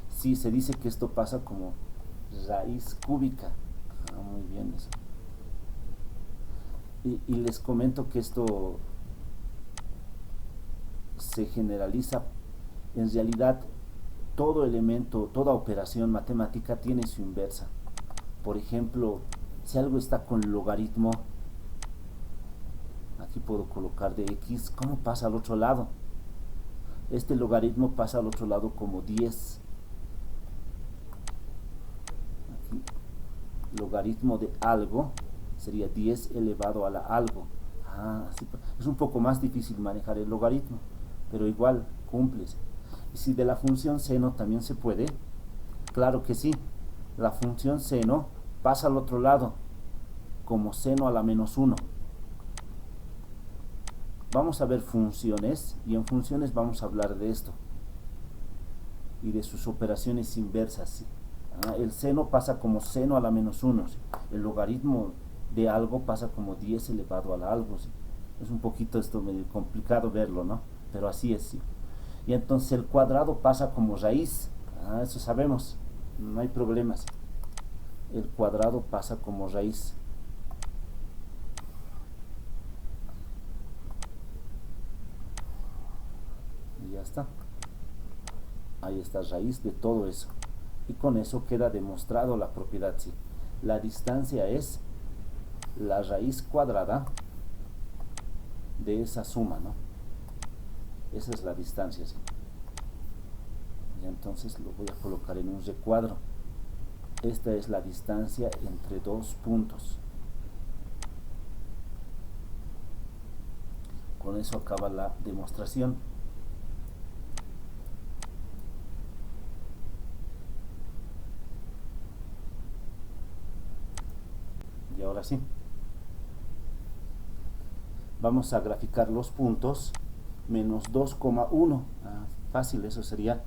sí, se dice que esto pasa como raíz cúbica. Muy bien eso. Y les comento que esto se generaliza. En realidad, todo elemento, toda operación matemática tiene su inversa. Por ejemplo, si algo está con logaritmo, aquí puedo colocar de x, ¿cómo pasa al otro lado? Este logaritmo pasa al otro lado como 10. Aquí, logaritmo de algo sería 10 elevado a la algo. Es un poco más difícil manejar el logaritmo. pero igual cumple. Y si de la función seno también se puede, claro que sí. La función seno pasa al otro lado como seno a la menos 1. Vamos a ver funciones, y en funciones vamos a hablar de esto y de sus operaciones inversas, ¿sí? El seno pasa como seno a la menos 1, ¿sí? El logaritmo de algo pasa como 10 elevado a la algo, ¿sí? Es un poquito esto medio complicado verlo, ¿no? Pero así es, ¿sí? Y entonces el cuadrado pasa como raíz, eso sabemos, no hay problemas. El cuadrado pasa como raíz. Y ya está. Ahí está raíz de todo eso. Y con eso queda demostrado la propiedad, ¿sí? La distancia es la raíz cuadrada de esa suma, ¿no? Esa es la distancia, ¿sí? Y entonces lo voy a colocar en un recuadro. Esta es la distancia entre dos puntos. Con eso acaba la demostración. Y ahora sí, vamos a graficar los puntos. Menos 2,1, fácil, eso sería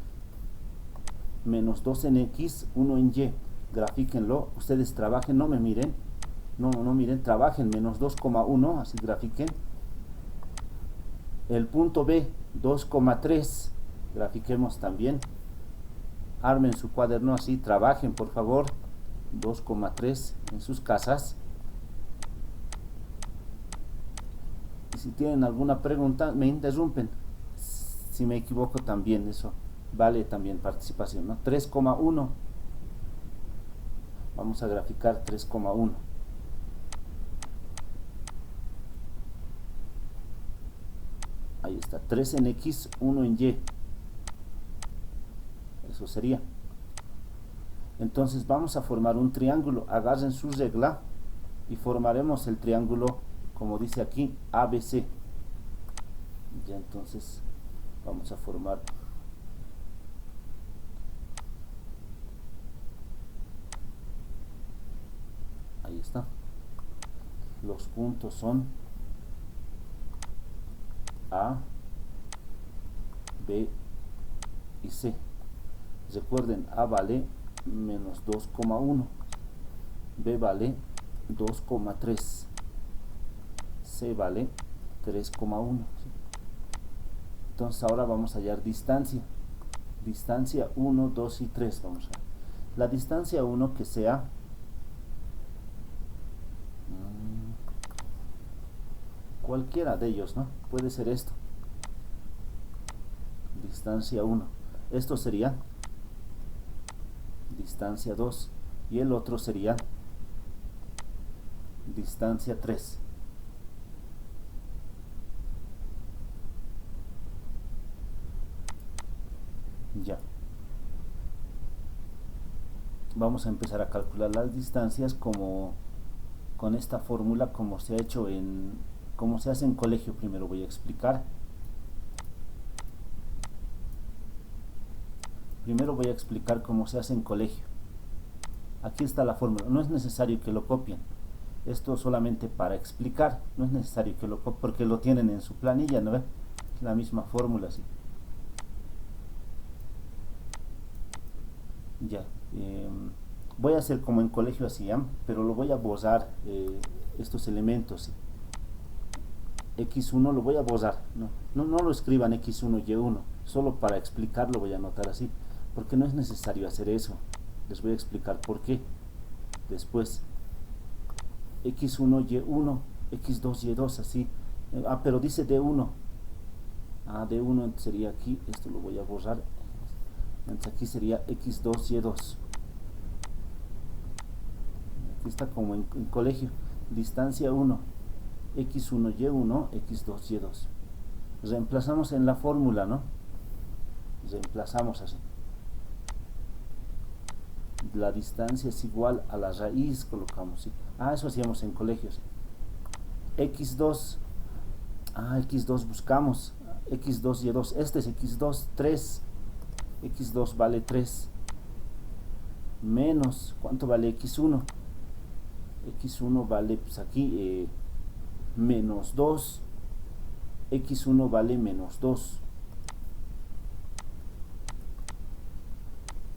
menos 2 en X, 1 en Y. Grafíquenlo, ustedes trabajen, no me miren, no miren, trabajen. Menos 2,1, así grafiquen. El punto B, 2,3, grafiquemos también. Armen su cuaderno así, trabajen por favor. 2,3 en sus casas. Y si tienen alguna pregunta, me interrumpen. Si me equivoco también, eso vale también participación, ¿no? 3,1. Vamos a graficar 3,1. Ahí está, 3 en X, 1 en Y. Eso sería. Entonces vamos a formar un triángulo. Agarren su regla y formaremos el triángulo como dice aquí, ABC. Ya entonces vamos a formar ahí está. Los puntos son A, B y C. Recuerden, A vale menos 2,1, B vale 2,3, C vale 3,1. Entonces ahora vamos a hallar distancia. Distancia 1, 2 y 3. Vamos a ver. La distancia 1 que sea cualquiera de ellos, ¿no? Puede ser esto. Distancia 1. Esto sería distancia 2 y el otro sería distancia 3. Ya. Vamos a empezar a calcular las distancias como con esta fórmula, como se ha hecho como se hace en colegio. Primero voy a explicar. Primero voy a explicar cómo se hace en colegio. Aquí está la fórmula. No es necesario que lo copien. Esto solamente para explicar. No es necesario que lo copien porque lo tienen en su planilla, ¿no ve? La misma fórmula, sí. Ya. Voy a hacer como en colegio hacían, pero lo voy a borrar estos elementos, ¿sí? X1 lo voy a borrar. No lo escriban X1, Y1. Solo para explicarlo voy a anotar así. Porque no es necesario hacer eso. Les voy a explicar por qué después. X1, Y1, X2, Y2, así. Pero dice D1. D1 sería aquí. Esto lo voy a borrar. Entonces aquí sería X2, Y2. Aquí está como en colegio. Distancia 1. X1, Y1, X2, Y2. Reemplazamos en la fórmula, ¿no? Reemplazamos así. La distancia es igual a la raíz, colocamos, ¿sí? Eso hacíamos en colegios. X2, X2 buscamos. x2, y2, este es x2, 3, x2 vale 3, menos, ¿cuánto vale x1? x1 vale, pues aquí, menos 2, x1 vale menos 2.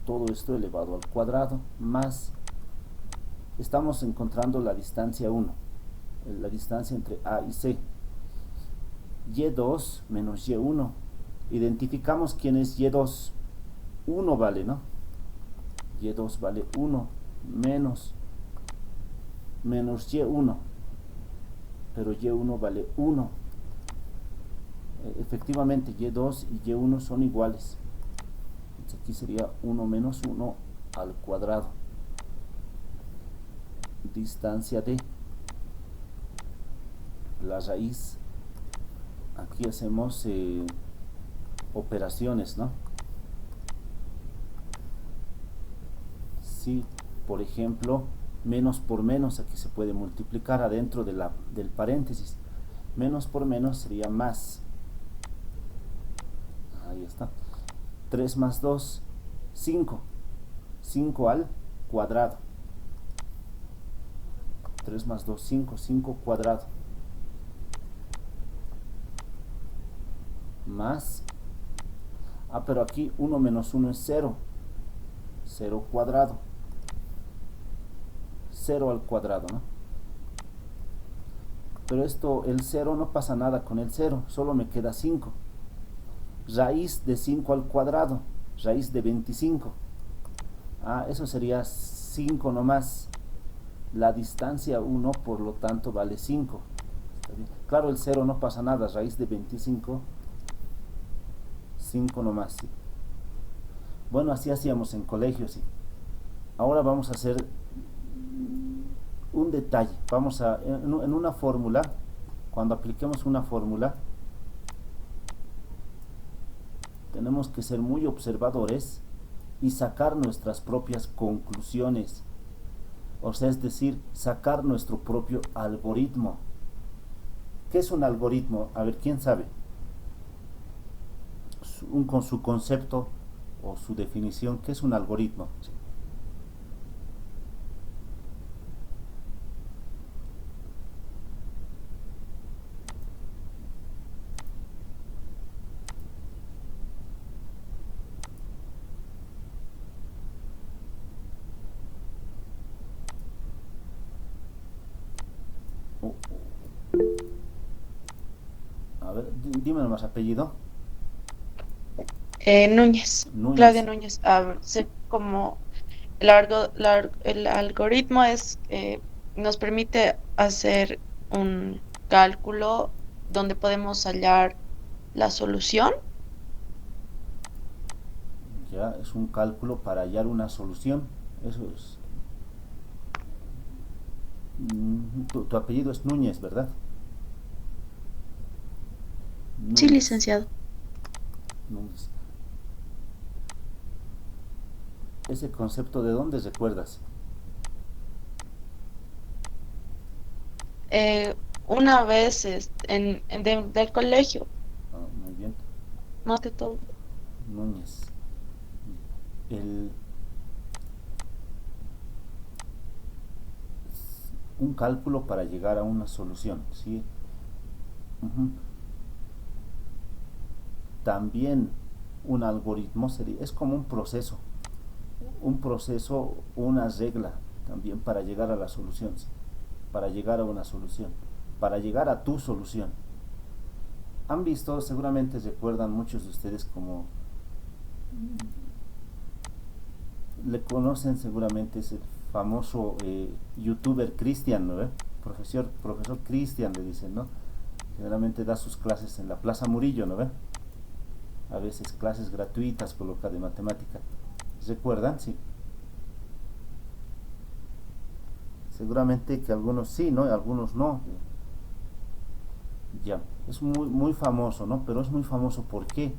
Todo esto elevado al cuadrado, más, estamos encontrando la distancia 1, la distancia entre A y C. y2 menos y1. Identificamos quién es y2. 1 vale, ¿no? y2 vale 1 menos y1. Pero y1 vale 1. Efectivamente, y2 y y1 son iguales. Entonces aquí sería 1 menos 1 al cuadrado. Distancia de la raíz. Aquí hacemos operaciones, ¿no? Si, por ejemplo, menos por menos, aquí se puede multiplicar adentro del paréntesis. Menos por menos sería más. Ahí está. 3 más 2, 5. 5 al cuadrado. 3 más 2, 5. 5 cuadrado. Más. Pero aquí 1 menos 1 es 0. 0 cuadrado. 0 al cuadrado, ¿no? Pero esto, el 0, no pasa nada con el 0, solo me queda 5. Raíz de 5 al cuadrado, raíz de 25. Eso sería 5 nomás. La distancia 1, por lo tanto, vale 5. Claro, el 0 no pasa nada, raíz de 25, 5 nomás, ¿sí? Bueno, así hacíamos en colegio, sí. Ahora vamos a hacer un detalle. Vamos a, en una fórmula, cuando apliquemos una fórmula, tenemos que ser muy observadores y sacar nuestras propias conclusiones. O sea, es decir, sacar nuestro propio algoritmo. ¿Qué es un algoritmo? A ver, ¿quién sabe? Con su concepto o su definición, ¿qué es un algoritmo? A ver, dime nomás apellido. Núñez, Núñez. Claudia Núñez. Como el algoritmo nos permite hacer un cálculo donde podemos hallar la solución. Ya, es un cálculo para hallar una solución. Eso es. Tu apellido es Núñez, ¿verdad? Sí, Núñez. licenciado. Núñez. ¿Ese concepto de dónde recuerdas? Una vez del colegio, Muy bien. más que todo. Núñez. Un cálculo para llegar a una solución, ¿sí? También un algoritmo es como un proceso, una regla también para llegar a la solución, ¿sí? Para llegar a una solución, para llegar a tu solución. Han visto, seguramente recuerdan muchos de ustedes como le conocen seguramente, es el famoso youtuber Cristian, ¿no? Profesor Cristian le dicen, ¿no? Generalmente da sus clases en la Plaza Murillo, ¿no? A veces clases gratuitas coloca de matemática. ¿Recuerdan? Sí. Seguramente que algunos sí, ¿no? Algunos no. Ya, es muy, muy famoso, ¿no? Pero es muy famoso, ¿por qué?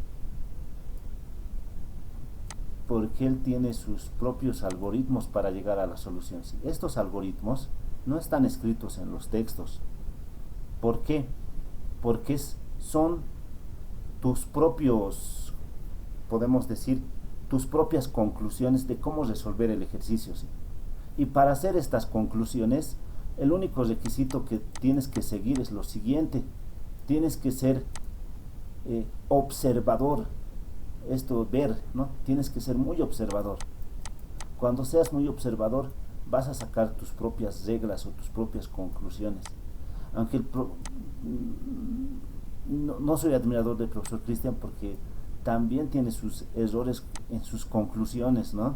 Porque él tiene sus propios algoritmos para llegar a la solución. ¿Sí? Estos algoritmos no están escritos en los textos. ¿Por qué? Porque son tus propios, podemos decir, tus propias conclusiones de cómo resolver el ejercicio, ¿sí? Y para hacer estas conclusiones, el único requisito que tienes que seguir es lo siguiente: tienes que ser observador. Esto, ver, ¿no? Tienes que ser muy observador. Cuando seas muy observador, vas a sacar tus propias reglas o tus propias conclusiones. Aunque no soy admirador del profesor Cristian, porque también tiene sus errores en sus conclusiones, ¿no?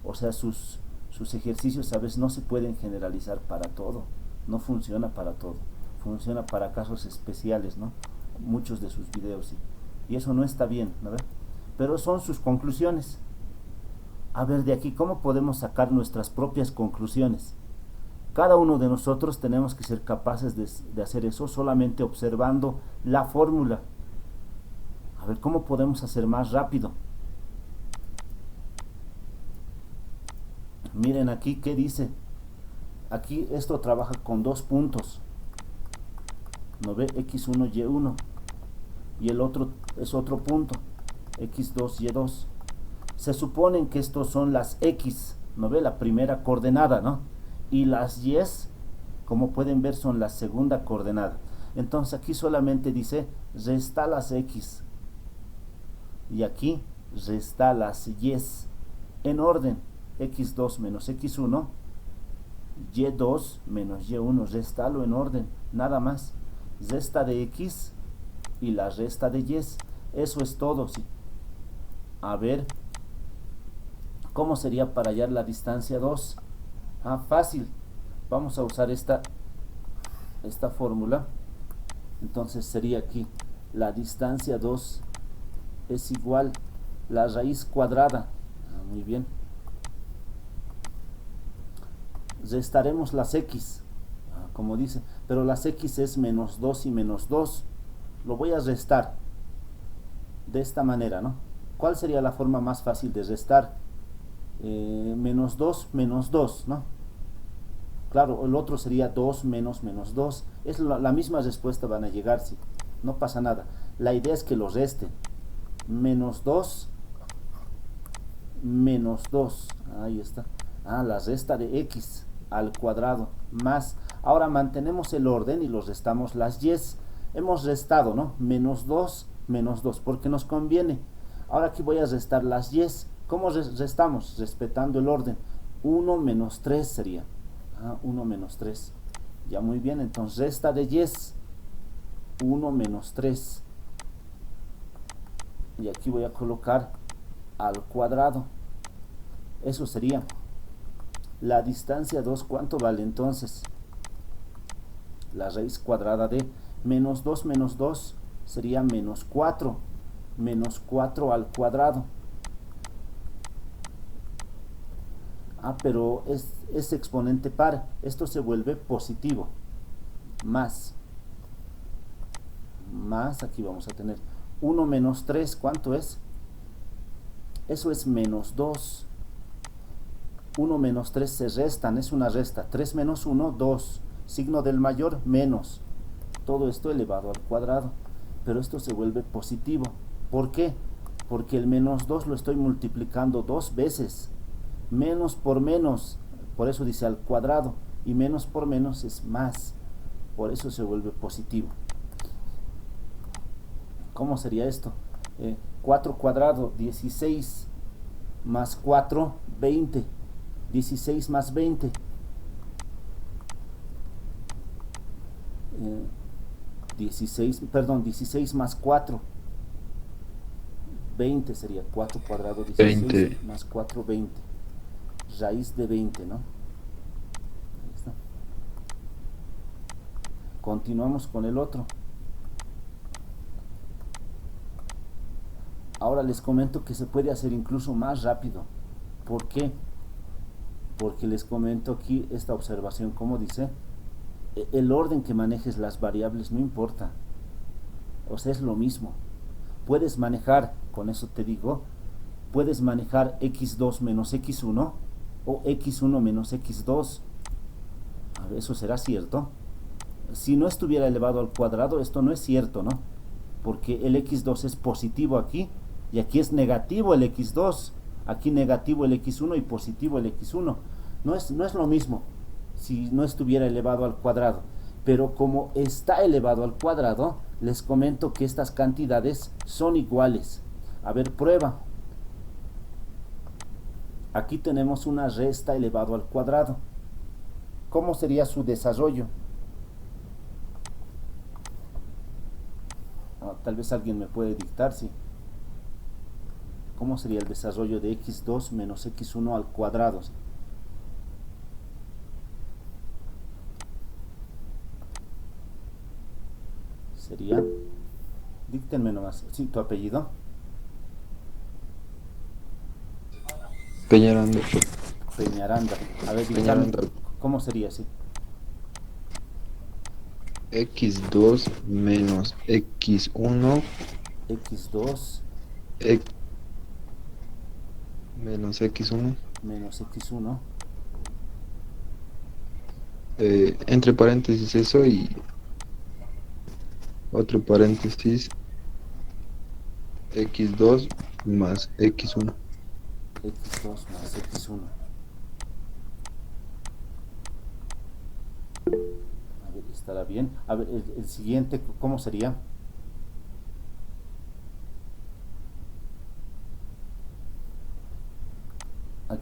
O sea, sus ejercicios, ¿sabes? No se pueden generalizar para todo. No funciona para todo. Funciona para casos especiales, ¿no? Muchos de sus videos, sí. Y eso no está bien, ¿no? Pero son sus conclusiones. A ver, de aquí, ¿cómo podemos sacar nuestras propias conclusiones? Cada uno de nosotros tenemos que ser capaces de hacer eso solamente observando la fórmula. A ver, ¿cómo podemos hacer más rápido? Miren aquí, ¿qué dice? Aquí esto trabaja con 2 puntos. ¿No ve? X1, Y1. Y el otro es otro punto. X2, Y2. Se suponen que estos son las X, ¿no ve? La primera coordenada, ¿no? Y las Y, como pueden ver, son la segunda coordenada. Entonces aquí solamente dice resta las X. Y aquí resta las Y en orden. X2 menos X1, Y2 menos Y1, restalo en orden, nada más. Resta de X y la resta de Y. Eso es todo, sí. A ver, ¿cómo sería para hallar la distancia 2? Fácil. Vamos a usar esta fórmula. Entonces sería aquí, la distancia 2 es igual la raíz cuadrada. Muy bien. Restaremos las X, como dice, pero las X es menos 2 y menos 2. Lo voy a restar de esta manera, ¿no? ¿Cuál sería la forma más fácil de restar? Menos 2 menos 2, ¿no? Claro, el otro sería 2 menos menos 2. Es la misma respuesta, van a llegar, sí. No pasa nada. La idea es que lo resten. Menos 2 menos 2. Ahí está. La resta de X al cuadrado más. Ahora mantenemos el orden y los restamos las Y. Hemos restado, ¿no? Menos 2 menos 2, porque nos conviene. Ahora aquí voy a restar las Y. ¿Cómo restamos? Respetando el orden. 1 menos 3 sería. 1 menos 3. Ya, muy bien. Entonces resta de Y. 1 menos 3. Y aquí voy a colocar al cuadrado. Eso sería. La distancia 2, ¿cuánto vale entonces? La raíz cuadrada de menos 2 sería menos 4. Menos 4 al cuadrado. Pero es exponente par. Esto se vuelve positivo. Más, aquí vamos a tener 1 menos 3, ¿cuánto es? Eso es menos 2. 1 menos 3 se restan, es una resta. 3 menos 1, 2. Signo del mayor, menos. Todo esto elevado al cuadrado. Pero esto se vuelve positivo. ¿Por qué? Porque el menos 2 lo estoy multiplicando 2 veces. Menos por menos, por eso dice al cuadrado. Y menos por menos es más. Por eso se vuelve positivo. ¿Cómo sería esto? 4 cuadrado, 16 más 4, 20. 16 más 20. 16 más 4. 20 sería 4 cuadrado, 16 20. Más 4, 20. Raíz de 20, ¿no? Ahí está. Continuamos con el otro. Ahora les comento que se puede hacer incluso más rápido. ¿Por qué? Porque les comento aquí esta observación, como dice, el orden que manejes las variables no importa. O sea, es lo mismo. Puedes manejar, con eso te digo, puedes manejar x2 menos x1 o x1 menos x2. A ver, eso será cierto. Si no estuviera elevado al cuadrado, esto no es cierto, ¿no? Porque el x2 es positivo aquí, y aquí es negativo el x2, aquí negativo el x1 y positivo el x1. No es lo mismo si no estuviera elevado al cuadrado. Pero como está elevado al cuadrado, les comento que estas cantidades son iguales. A ver, prueba. Aquí tenemos una resta elevado al cuadrado. ¿Cómo sería su desarrollo? Tal vez alguien me puede dictar, sí. ¿Cómo sería el desarrollo de x2 menos x1 al cuadrado? ¿Sí? Sería, díctenme nomás, sí, tu apellido. Peñaranda. Peñaranda. A ver, dígame, Peñaranda. ¿cómo sería así? X2 menos X1 x2 menos X1. menos x1 Entre paréntesis eso y otro paréntesis X2 más X1. x2 más x1. A ver, estará bien. A ver, el siguiente, ¿cómo sería?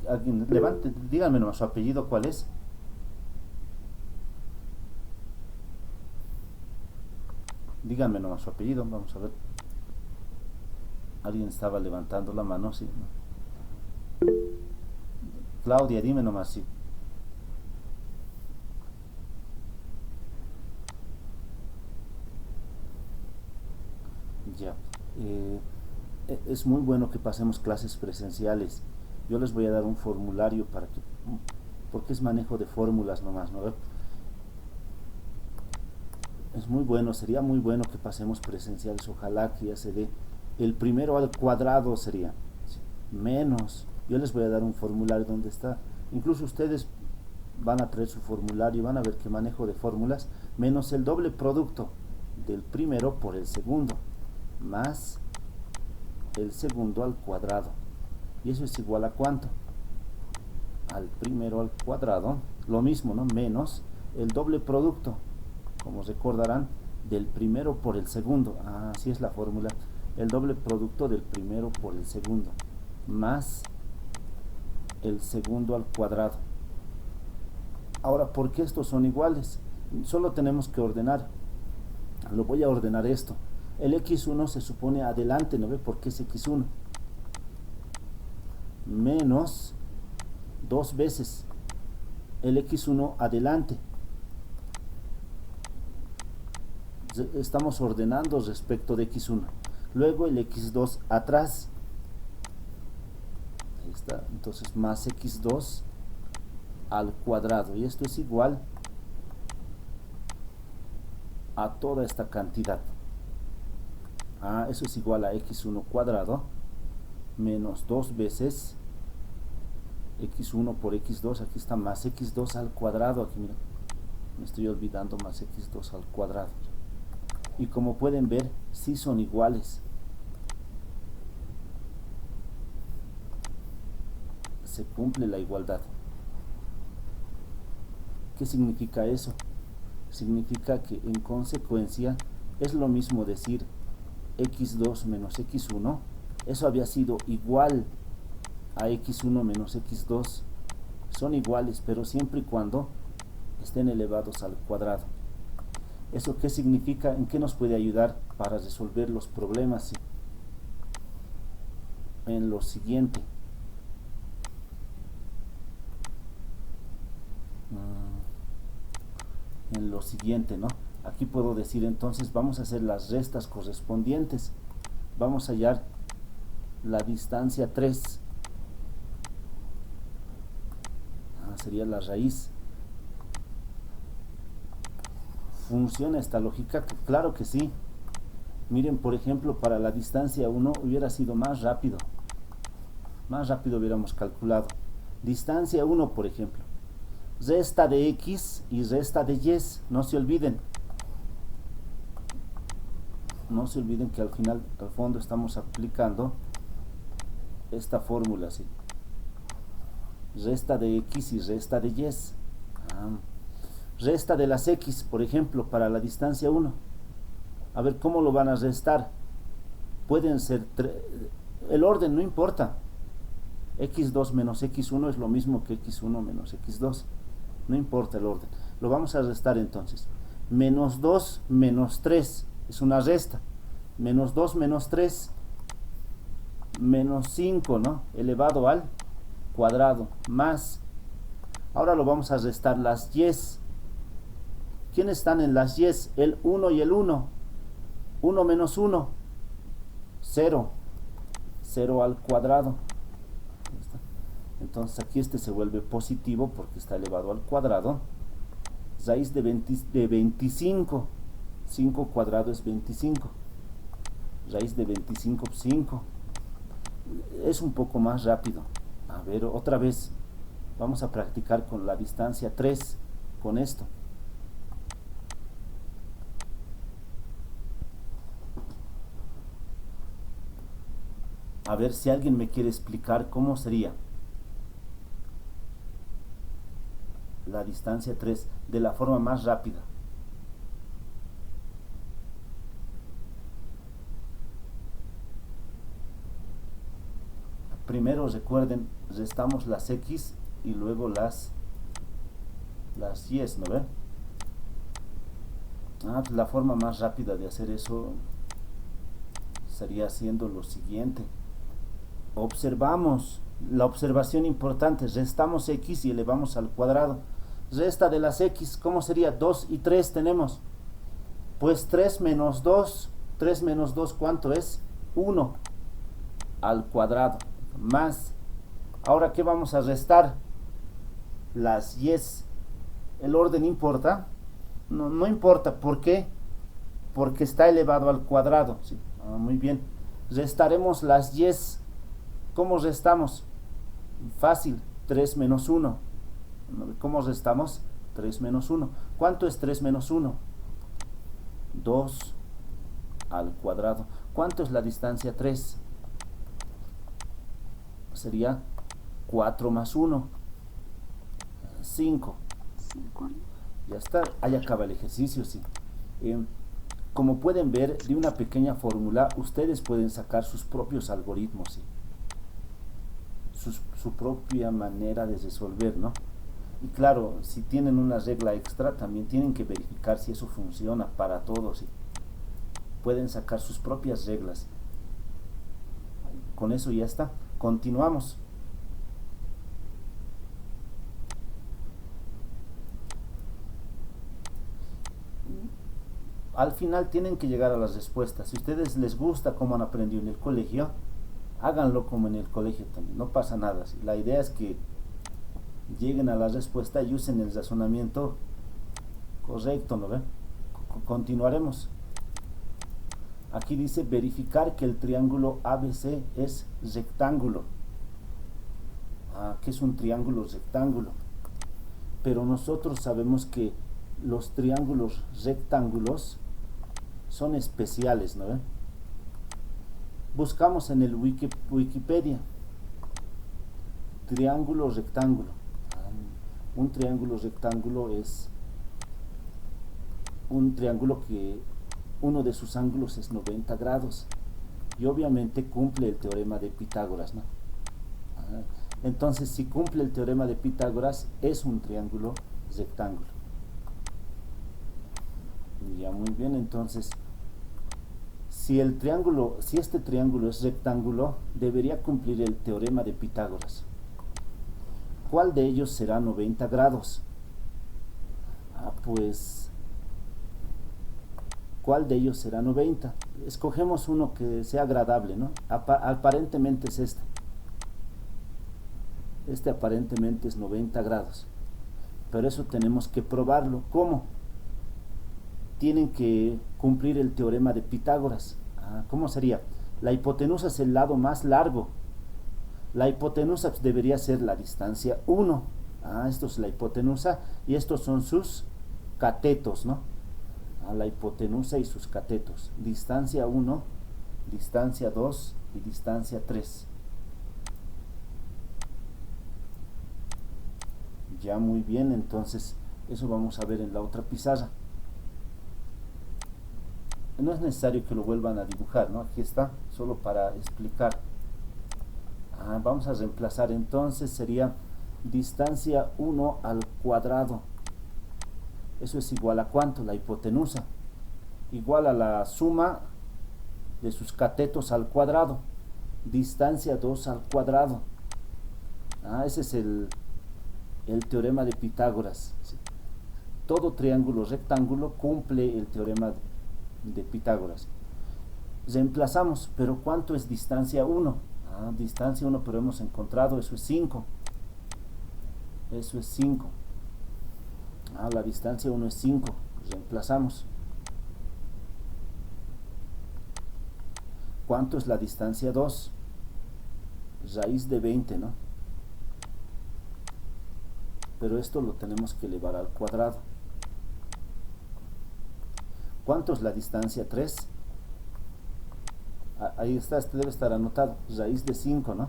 Alguien, levante, díganme nomás su apellido, ¿cuál es? Díganme nomás su apellido, vamos a ver. Alguien estaba levantando la mano, sí. Claudia, dime nomás, sí. Ya. Es muy bueno que pasemos clases presenciales. Yo les voy a dar un formulario para que, porque es manejo de fórmulas nomás, ¿no? Es muy bueno, sería muy bueno que pasemos presenciales. Ojalá que ya se dé. El primero al cuadrado sería menos. Yo les voy a dar un formulario donde está. Incluso ustedes van a traer su formulario y van a ver que manejo de fórmulas menos el doble producto del primero por el segundo más el segundo al cuadrado. ¿Y eso es igual a cuánto? Al primero al cuadrado, lo mismo, ¿no? Menos el doble producto, como recordarán, del primero por el segundo. Así es la fórmula. El doble producto del primero por el segundo, más el segundo al cuadrado. Ahora, ¿por qué estos son iguales? Solo tenemos que ordenar. Lo voy a ordenar esto. El x1 se supone adelante, ¿no ve? Porque es x1. Menos dos veces el x1 adelante. Estamos ordenando respecto de x1. Luego el x2 atrás. Ahí está. Entonces más x2 al cuadrado. Y esto es igual a toda esta cantidad. Eso es igual a x1 cuadrado menos 2 veces x1 por x2. Aquí está más x2 al cuadrado. Aquí mira, me estoy olvidando, más x2 al cuadrado. Y como pueden ver, sí son iguales. Se cumple la igualdad. ¿Qué significa eso? Significa que en consecuencia es lo mismo decir x2 menos x1. Eso había sido igual a x1 menos x2. Son iguales, pero siempre y cuando estén elevados al cuadrado. ¿Eso qué significa? ¿En qué nos puede ayudar para resolver los problemas? En lo siguiente. En lo siguiente, ¿no? Aquí puedo decir entonces, vamos a hacer las restas correspondientes. Vamos a hallar la distancia 3. Sería la raíz. ¿Funciona esta lógica? Claro que sí. Miren, por ejemplo, para la distancia 1 hubiera sido más rápido. Más rápido hubiéramos calculado. Distancia 1, por ejemplo. Resta de x y resta de y. No se olviden. no se olviden que al final, al fondo, estamos aplicando esta fórmula, ¿sí? Resta de x y resta de y. Resta de las x, por ejemplo, para la distancia 1. A ver, ¿cómo lo van a restar? Pueden ser, el orden no importa. x2 menos x1 es lo mismo que x1 menos x2. No importa el orden. Lo vamos a restar entonces. Menos 2 menos 3 es una resta. Menos 2 menos 3 menos 5, ¿no? Elevado al cuadrado más. Ahora lo vamos a restar las y's. ¿Quiénes están en las y's? El 1 y el 1. 1 menos 1, 0. 0 al cuadrado. Entonces aquí este se vuelve positivo porque está elevado al cuadrado. Raíz de 25. 5 cuadrado es 25. Raíz de 25, 5. Es un poco más rápido. A ver, otra vez. Vamos a practicar con la distancia 3. Con esto. A ver si alguien me quiere explicar cómo sería la distancia 3 de la forma más rápida. Primero recuerden, restamos las x y luego las y's, ¿no ven? Pues la forma más rápida de hacer eso sería haciendo lo siguiente. Observamos, la observación importante, restamos x y elevamos al cuadrado. Resta de las x, ¿cómo sería? 2 y 3 tenemos. Pues 3 menos 2, 3 menos 2, ¿cuánto es? 1 al cuadrado, más. Ahora, ¿qué vamos a restar? Las y's. ¿El orden importa? No, no importa. ¿Por qué? Porque está elevado al cuadrado. ¿Sí? Muy bien. Restaremos las y's. ¿Cómo restamos? Fácil. 3 menos 1. ¿Cómo restamos? 3 menos 1. ¿Cuánto es 3 menos 1? 2 al cuadrado. ¿Cuánto es la distancia 3? Sería 4 más 1. 5. Ya está. Ahí acaba el ejercicio, sí. Como pueden ver, de una pequeña fórmula, ustedes pueden sacar sus propios algoritmos, ¿sí? Su propia manera de resolver, ¿no? Y claro, si tienen una regla extra, también tienen que verificar si eso funciona para todos, ¿sí? Pueden sacar sus propias reglas. Con eso ya está. Continuamos. Al final tienen que llegar a las respuestas. Si a ustedes les gusta cómo han aprendido en el colegio, háganlo como en el colegio también, no pasa nada. La idea es que lleguen a la respuesta y usen el razonamiento correcto, ¿no ven? Continuaremos. Aquí dice verificar que el triángulo ABC es rectángulo. ¿Qué es un triángulo rectángulo? Pero nosotros sabemos que los triángulos rectángulos son especiales, ¿no ven? Buscamos en el Wikipedia triángulo rectángulo. Un triángulo rectángulo es un triángulo que uno de sus ángulos es 90 grados y obviamente cumple el teorema de Pitágoras, ¿no? Entonces, si cumple el teorema de Pitágoras, es un triángulo rectángulo. Ya, muy bien. Entonces, si este triángulo es rectángulo, debería cumplir el teorema de Pitágoras. ¿Cuál de ellos será 90 grados? Pues, ¿cuál de ellos será 90? Escogemos uno que sea agradable, ¿no? Aparentemente es este. Este aparentemente es 90 grados. Pero eso tenemos que probarlo. ¿Cómo? Tienen que cumplir el teorema de Pitágoras. ¿Cómo sería? La hipotenusa es el lado más largo. La hipotenusa debería ser la distancia 1. Esto es la hipotenusa y estos son sus catetos, ¿no? a la hipotenusa y sus catetos. Distancia 1, distancia 2 y distancia 3. Ya, muy bien, entonces eso vamos a ver en la otra pizarra. No es necesario que lo vuelvan a dibujar, ¿no? Aquí está, solo para explicar. Vamos a reemplazar, entonces sería distancia 1 al cuadrado. Eso es igual a ¿cuánto? La hipotenusa. Igual a la suma de sus catetos al cuadrado. Distancia 2 al cuadrado. Ese es el teorema de Pitágoras. Todo triángulo rectángulo cumple el teorema de Pitágoras. Reemplazamos, pero ¿cuánto es distancia 1? Distancia 1, pero hemos encontrado, eso es 5. Eso es 5. La distancia 1 es 5. Reemplazamos. ¿Cuánto es la distancia 2? Raíz de 20, ¿no? Pero esto lo tenemos que elevar al cuadrado. ¿Cuánto es la distancia 3? Ahí está, este debe estar anotado. Raíz de 5, ¿no?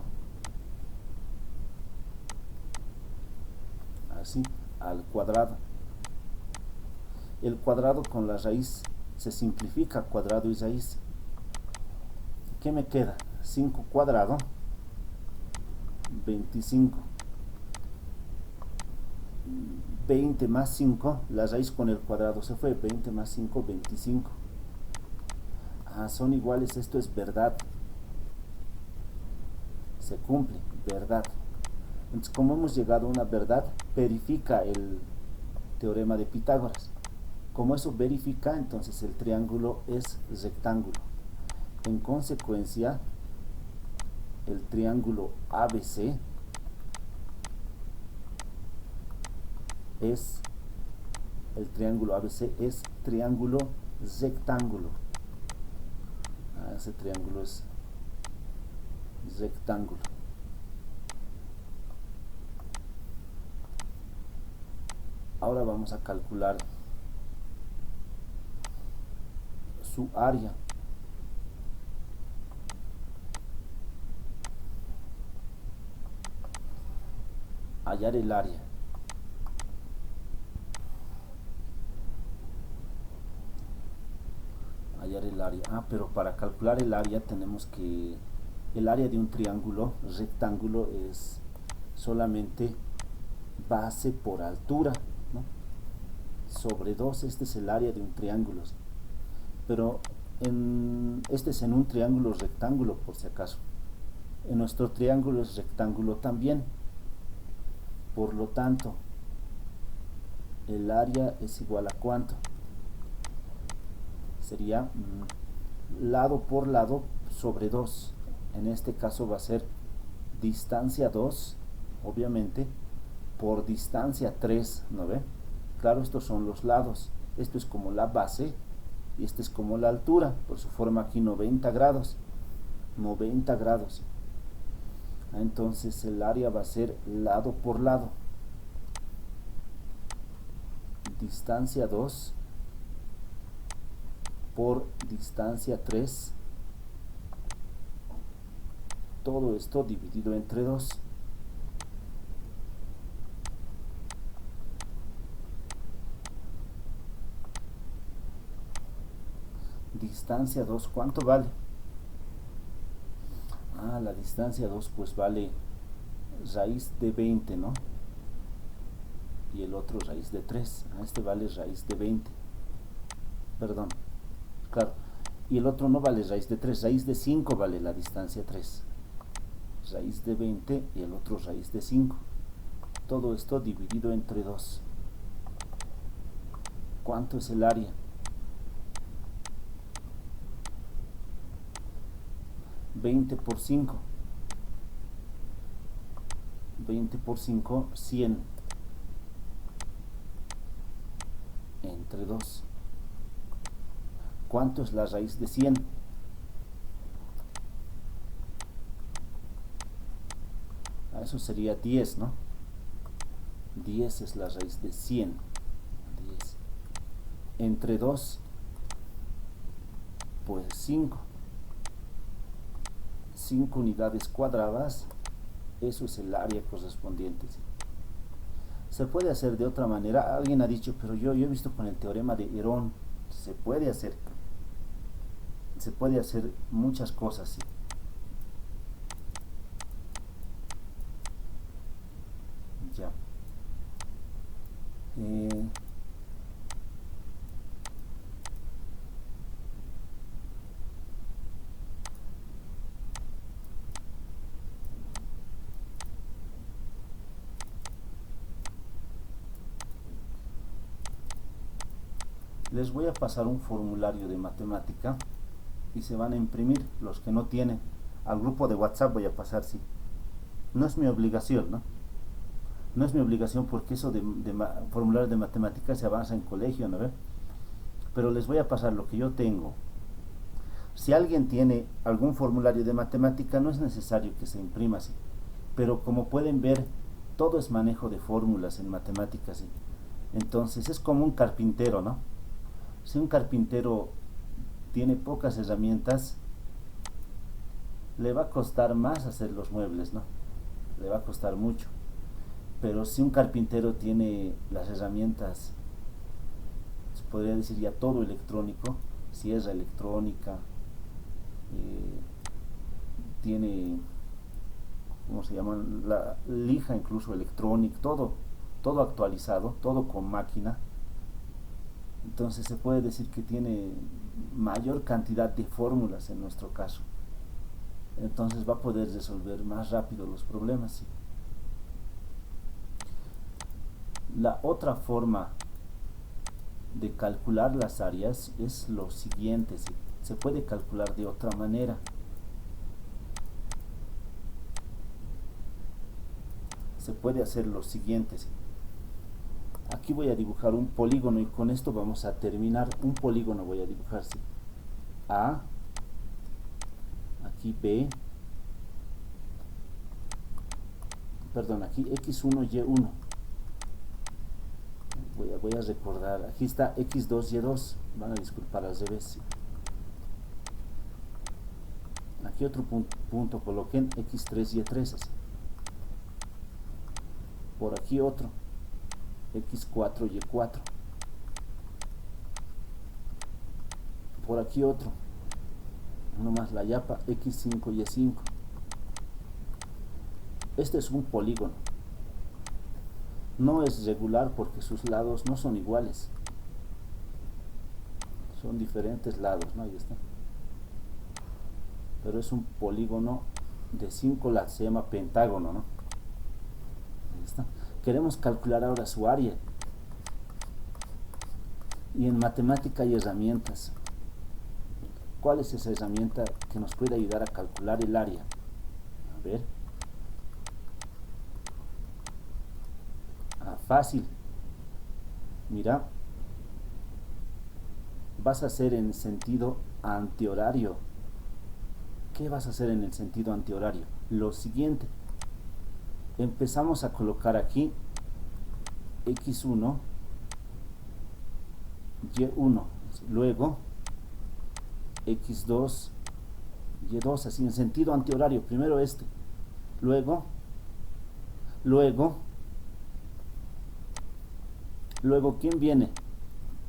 Así, al cuadrado. El cuadrado con la raíz se simplifica, cuadrado y raíz. ¿Qué me queda? 5 cuadrado, 25. 20 más 5, la raíz con el cuadrado se fue. 20 más 5, 25. Son iguales, esto es verdad. Se cumple, verdad. Entonces, como hemos llegado a una verdad, verifica el teorema de Pitágoras. Como eso verifica, entonces el triángulo es rectángulo. En consecuencia, el triángulo ABC es triángulo rectángulo. Ese triángulo es rectángulo. Ahora vamos a calcular su área. Hallar el área. Hallar el área. Pero para calcular el área tenemos que... El área de un triángulo rectángulo es solamente base por altura, ¿no? Sobre 2, este es el área de un triángulo. Pero este es en un triángulo rectángulo, por si acaso. En nuestro triángulo es rectángulo también. Por lo tanto, el área es igual a ¿cuánto? Sería lado por lado sobre 2. En este caso va a ser distancia 2, obviamente, por distancia 3, ¿no ve? Claro, estos son los lados. Esto es como la base y este es como la altura. Por su forma aquí 90 grados. 90 grados. Entonces el área va a ser lado por lado. Distancia 2 por distancia 3. Todo esto dividido entre 2. Distancia 2, ¿cuánto vale? La distancia 2 pues vale raíz de 20, ¿no? Y el otro raíz de 3. Este vale raíz de 20. Perdón. Claro. Y el otro no vale raíz de 3. Raíz de 5 vale la distancia 3. Raíz de 20 y el otro raíz de 5. Todo esto dividido entre 2. ¿Cuánto es el área? 20 por 5. 20 por 5, 100. Entre 2. ¿Cuánto es la raíz de 100? Eso sería 10, ¿no? 10 es la raíz de 100. 10. Entre 2. pues 5 unidades cuadradas, eso es el área correspondiente, ¿sí? Se puede hacer de otra manera. Alguien ha dicho, pero yo he visto con el teorema de Herón, se puede hacer muchas cosas, ¿sí? Ya. Les voy a pasar un formulario de matemática y se van a imprimir los que no tienen. Al grupo de WhatsApp voy a pasar, sí. No es mi obligación, ¿no? No es mi obligación porque eso de formulario de matemática se avanza en colegio, ¿no? Pero les voy a pasar lo que yo tengo. Si alguien tiene algún formulario de matemática, no es necesario que se imprima así. Pero como pueden ver, todo es manejo de fórmulas en matemáticas, ¿sí? Entonces es como un carpintero, ¿no? Si un carpintero tiene pocas herramientas, le va a costar más hacer los muebles, ¿no? Le va a costar mucho. Pero si un carpintero tiene las herramientas, se podría decir ya todo electrónico, sierra electrónica, tiene, ¿cómo se llama? La lija incluso electrónica, todo actualizado, todo con máquina. Entonces se puede decir que tiene mayor cantidad de fórmulas en nuestro caso. Entonces va a poder resolver más rápido los problemas, ¿sí? La otra forma de calcular las áreas es lo siguiente, ¿sí? Se puede calcular de otra manera. Se puede hacer lo siguiente, ¿sí? Aquí voy a dibujar un polígono y con esto vamos a terminar. Un polígono voy a dibujar, ¿sí? A, aquí B, perdón, aquí X1, Y1. Voy a recordar, aquí está X2, Y2, van a disculpar al revés, ¿sí? Aquí otro punto coloquen X3, Y3, así. Por aquí otro X4, Y4, por aquí otro, nomás la yapa, X5, Y5. Este es un polígono, no es regular porque sus lados no son iguales, son diferentes lados, ¿no? Ahí está. Pero es un polígono de 5 lados, se llama pentágono, ¿no? Ahí está. Queremos calcular ahora su área. Y en matemática hay herramientas. ¿Cuál es esa herramienta que nos puede ayudar a calcular el área? A ver. Fácil. Mira. Vas a hacer en sentido antihorario. ¿Qué vas a hacer en el sentido antihorario? Lo siguiente. Empezamos a colocar aquí X1, Y1, luego X2, Y2, así en sentido antihorario. Primero este, luego ¿quién viene?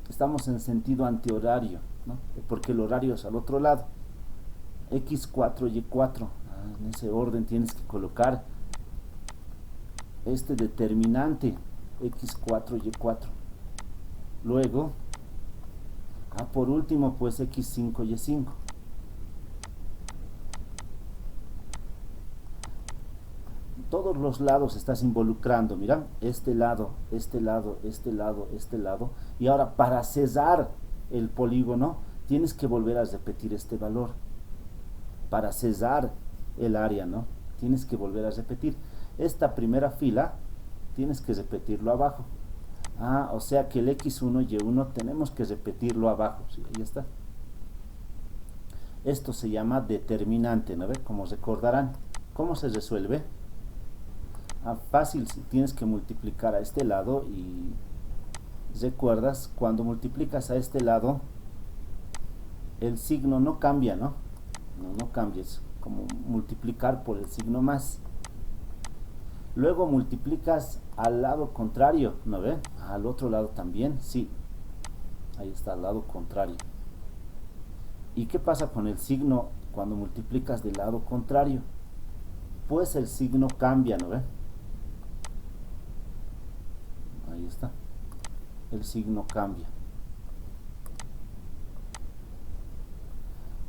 Estamos en sentido antihorario, ¿no? Porque el horario es al otro lado. X4, Y4, en ese orden tienes que colocar este determinante X4, Y4. Luego, por último, pues X5, Y5. Todos los lados estás involucrando, mira, este lado, este lado, este lado, este lado. Y ahora, para cesar el polígono, tienes que volver a repetir este valor. Para cesar el área, ¿no? Tienes que volver a repetir. Esta primera fila tienes que repetirlo abajo. O sea que el X1, Y1 tenemos que repetirlo abajo, ¿sí? Ahí está. Esto se llama determinante, ¿no ve? Como recordarán. ¿Cómo se resuelve? Fácil, tienes que multiplicar a este lado y recuerdas, cuando multiplicas a este lado el signo no cambia, ¿no? No cambia, es como multiplicar por el signo más. Luego multiplicas al lado contrario, ¿no ven? Al otro lado también, sí. Ahí está, al lado contrario. ¿Y qué pasa con el signo cuando multiplicas del lado contrario? Pues el signo cambia, ¿no ven? Ahí está. El signo cambia.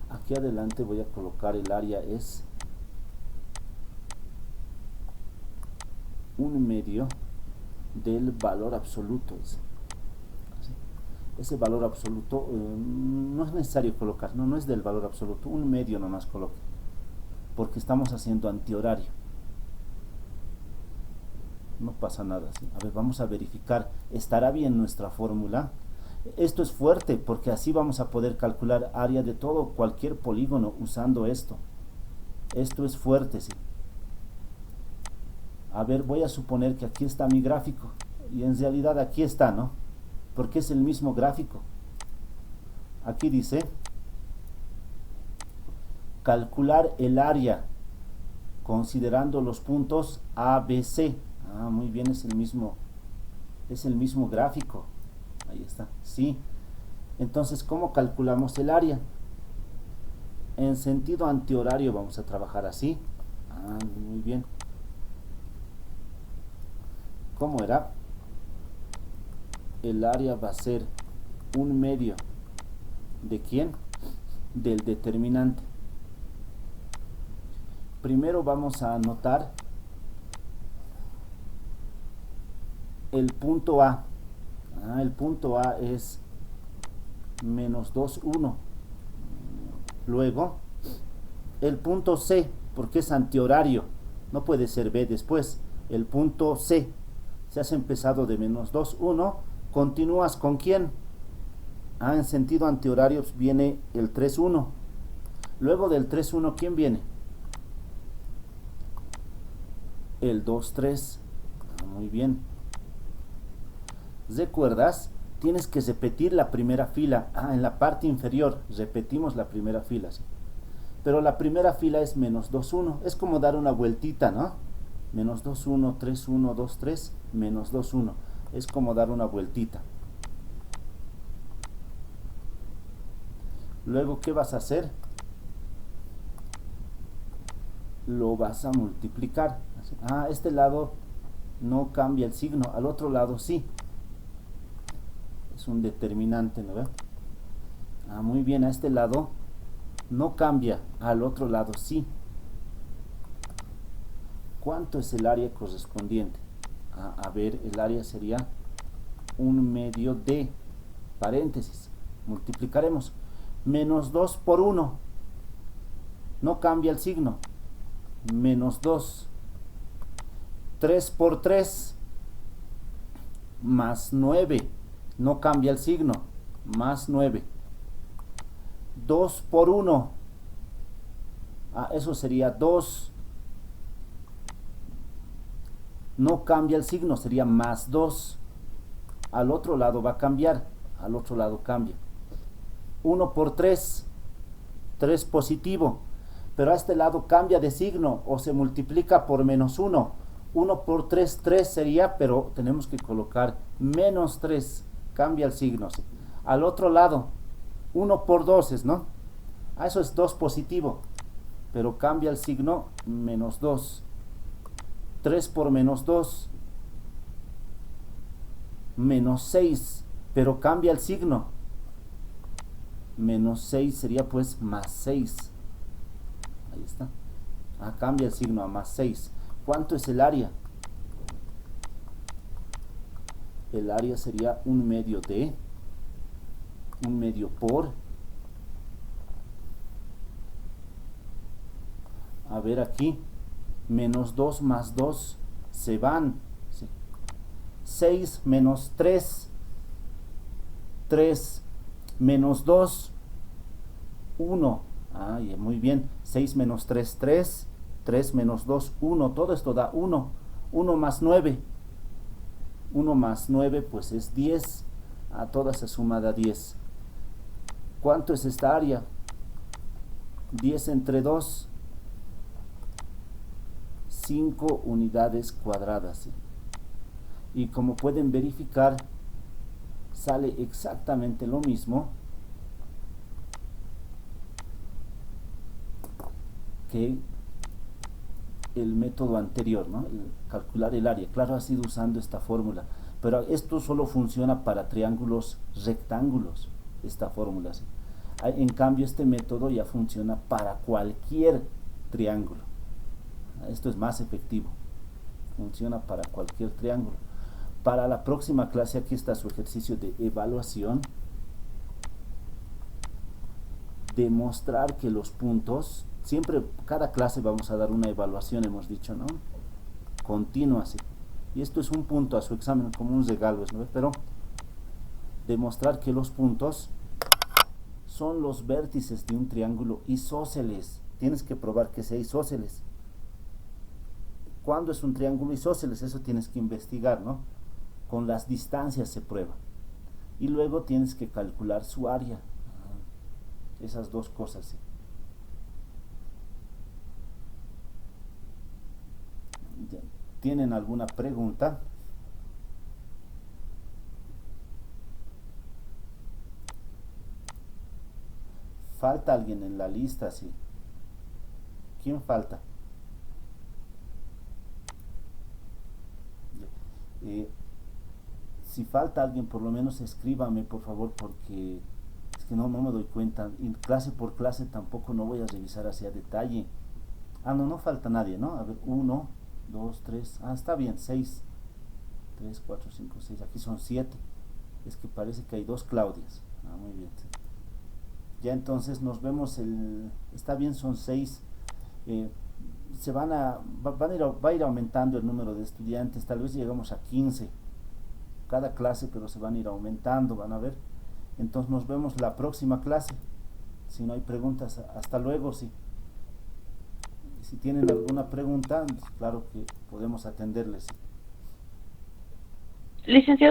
Aquí adelante voy a colocar el área es 1/2 del valor absoluto. Ese valor absoluto no es necesario colocar, no es del valor absoluto, 1/2 nomás coloque, porque estamos haciendo antihorario. No pasa nada, ¿sí? A ver, vamos a verificar, ¿estará bien nuestra fórmula? Esto es fuerte porque así vamos a poder calcular área de todo cualquier polígono usando esto. Esto es fuerte, sí. A ver, voy a suponer que aquí está mi gráfico y en realidad aquí está, ¿no? Porque es el mismo gráfico. Aquí dice calcular el área considerando los puntos A, B, C. Ah, muy bien, es el mismo gráfico. Ahí está, sí. Entonces, ¿cómo calculamos el área? En sentido antihorario vamos a trabajar así. Ah, muy bien. ¿Cómo era? El área va a ser 1/2 ¿de quién? Del determinante. Primero vamos a anotar el punto A. El punto A es -2, 1. Luego el punto C, porque es antihorario, no puede ser B después. El punto C, si has empezado de -2, 1, continúas con ¿quién? En sentido antihorario viene el 3, 1. Luego del 3, 1, ¿quién viene? El 2, 3. Muy bien. ¿Recuerdas? Tienes que repetir la primera fila. En la parte inferior repetimos la primera fila, ¿sí? Pero la primera fila es -2, 1. Es como dar una vueltita, ¿no? -2, 1, 3, 1, 2, 3, -2, 1. Es como dar una vueltita. Luego, ¿qué vas a hacer? Lo vas a multiplicar. Este lado no cambia el signo, al otro lado sí. Es un determinante, ¿no ven? Muy bien, a este lado no cambia, al otro lado sí. ¿Cuánto es el área correspondiente? A ver, el área sería 1/2 de, paréntesis, multiplicaremos, -2 por 1, no cambia el signo, -2, 3 por 3, más 9, no cambia el signo, más 9, 2 por 1, eso sería 2, no cambia el signo, sería más 2, al otro lado va a cambiar, al otro lado cambia, 1 por 3, 3 positivo, pero a este lado cambia de signo o se multiplica por -1, 1 por 3, 3 sería, pero tenemos que colocar -3, cambia el signo, ¿sí? Al otro lado, 1 por 2 es, ¿no? Eso es 2 positivo, pero cambia el signo, -2, 3 por -2, -6, pero cambia el signo, -6 sería pues más 6, ahí está, cambia el signo a más 6. ¿Cuánto es el área? El área sería 1/2 de, 1/2 por, a ver aquí, -2 más 2 se van, ¿sí? 6 menos 3, 3 menos 2, 1, muy bien, 6 menos 3, 3, 3 menos 2, 1, todo esto da 1, 1 más 9, 1 más 9 pues es 10, toda esa suma da 10. ¿Cuánto es esta área? 10 entre 2, 5 unidades cuadradas, ¿sí? Y como pueden verificar, sale exactamente lo mismo que el método anterior, ¿no? Calcular el área. Claro, ha sido usando esta fórmula, pero esto solo funciona para triángulos rectángulos, esta fórmula, ¿sí? En cambio, este método ya funciona para cualquier triángulo. Esto es más efectivo, funciona para cualquier triángulo. Para la próxima clase, aquí está su ejercicio de evaluación. Demostrar que los puntos, siempre, cada clase vamos a dar una evaluación, hemos dicho, ¿no? Continua, sí. Y esto es un punto a su examen, como un regalo, ¿no? Pero demostrar que los puntos son los vértices de un triángulo isósceles. Tienes que probar que sea isósceles. ¿Cuándo es un triángulo isósceles? Eso tienes que investigar, ¿no? Con las distancias se prueba. Y luego tienes que calcular su área. Esas dos cosas, sí. ¿Tienen alguna pregunta? ¿Falta alguien en la lista? Sí. ¿Quién falta? Si falta alguien, por lo menos escríbame, por favor, porque es que no me doy cuenta. Y clase por clase tampoco no voy a revisar hacia detalle. No falta nadie, ¿no? A ver, 1, 2, 3. Está bien, 6. 3, 4, 5, 6. Aquí son 7. Es que parece que hay 2 Claudias. Muy bien. Ya entonces nos vemos está bien, son 6. Va a ir aumentando el número de estudiantes. Tal vez llegamos a 15 cada clase, pero se van a ir aumentando, van a ver. Entonces nos vemos la próxima clase. Si no hay preguntas, hasta luego. Sí. Si tienen alguna pregunta, claro que podemos atenderles. Licenciado.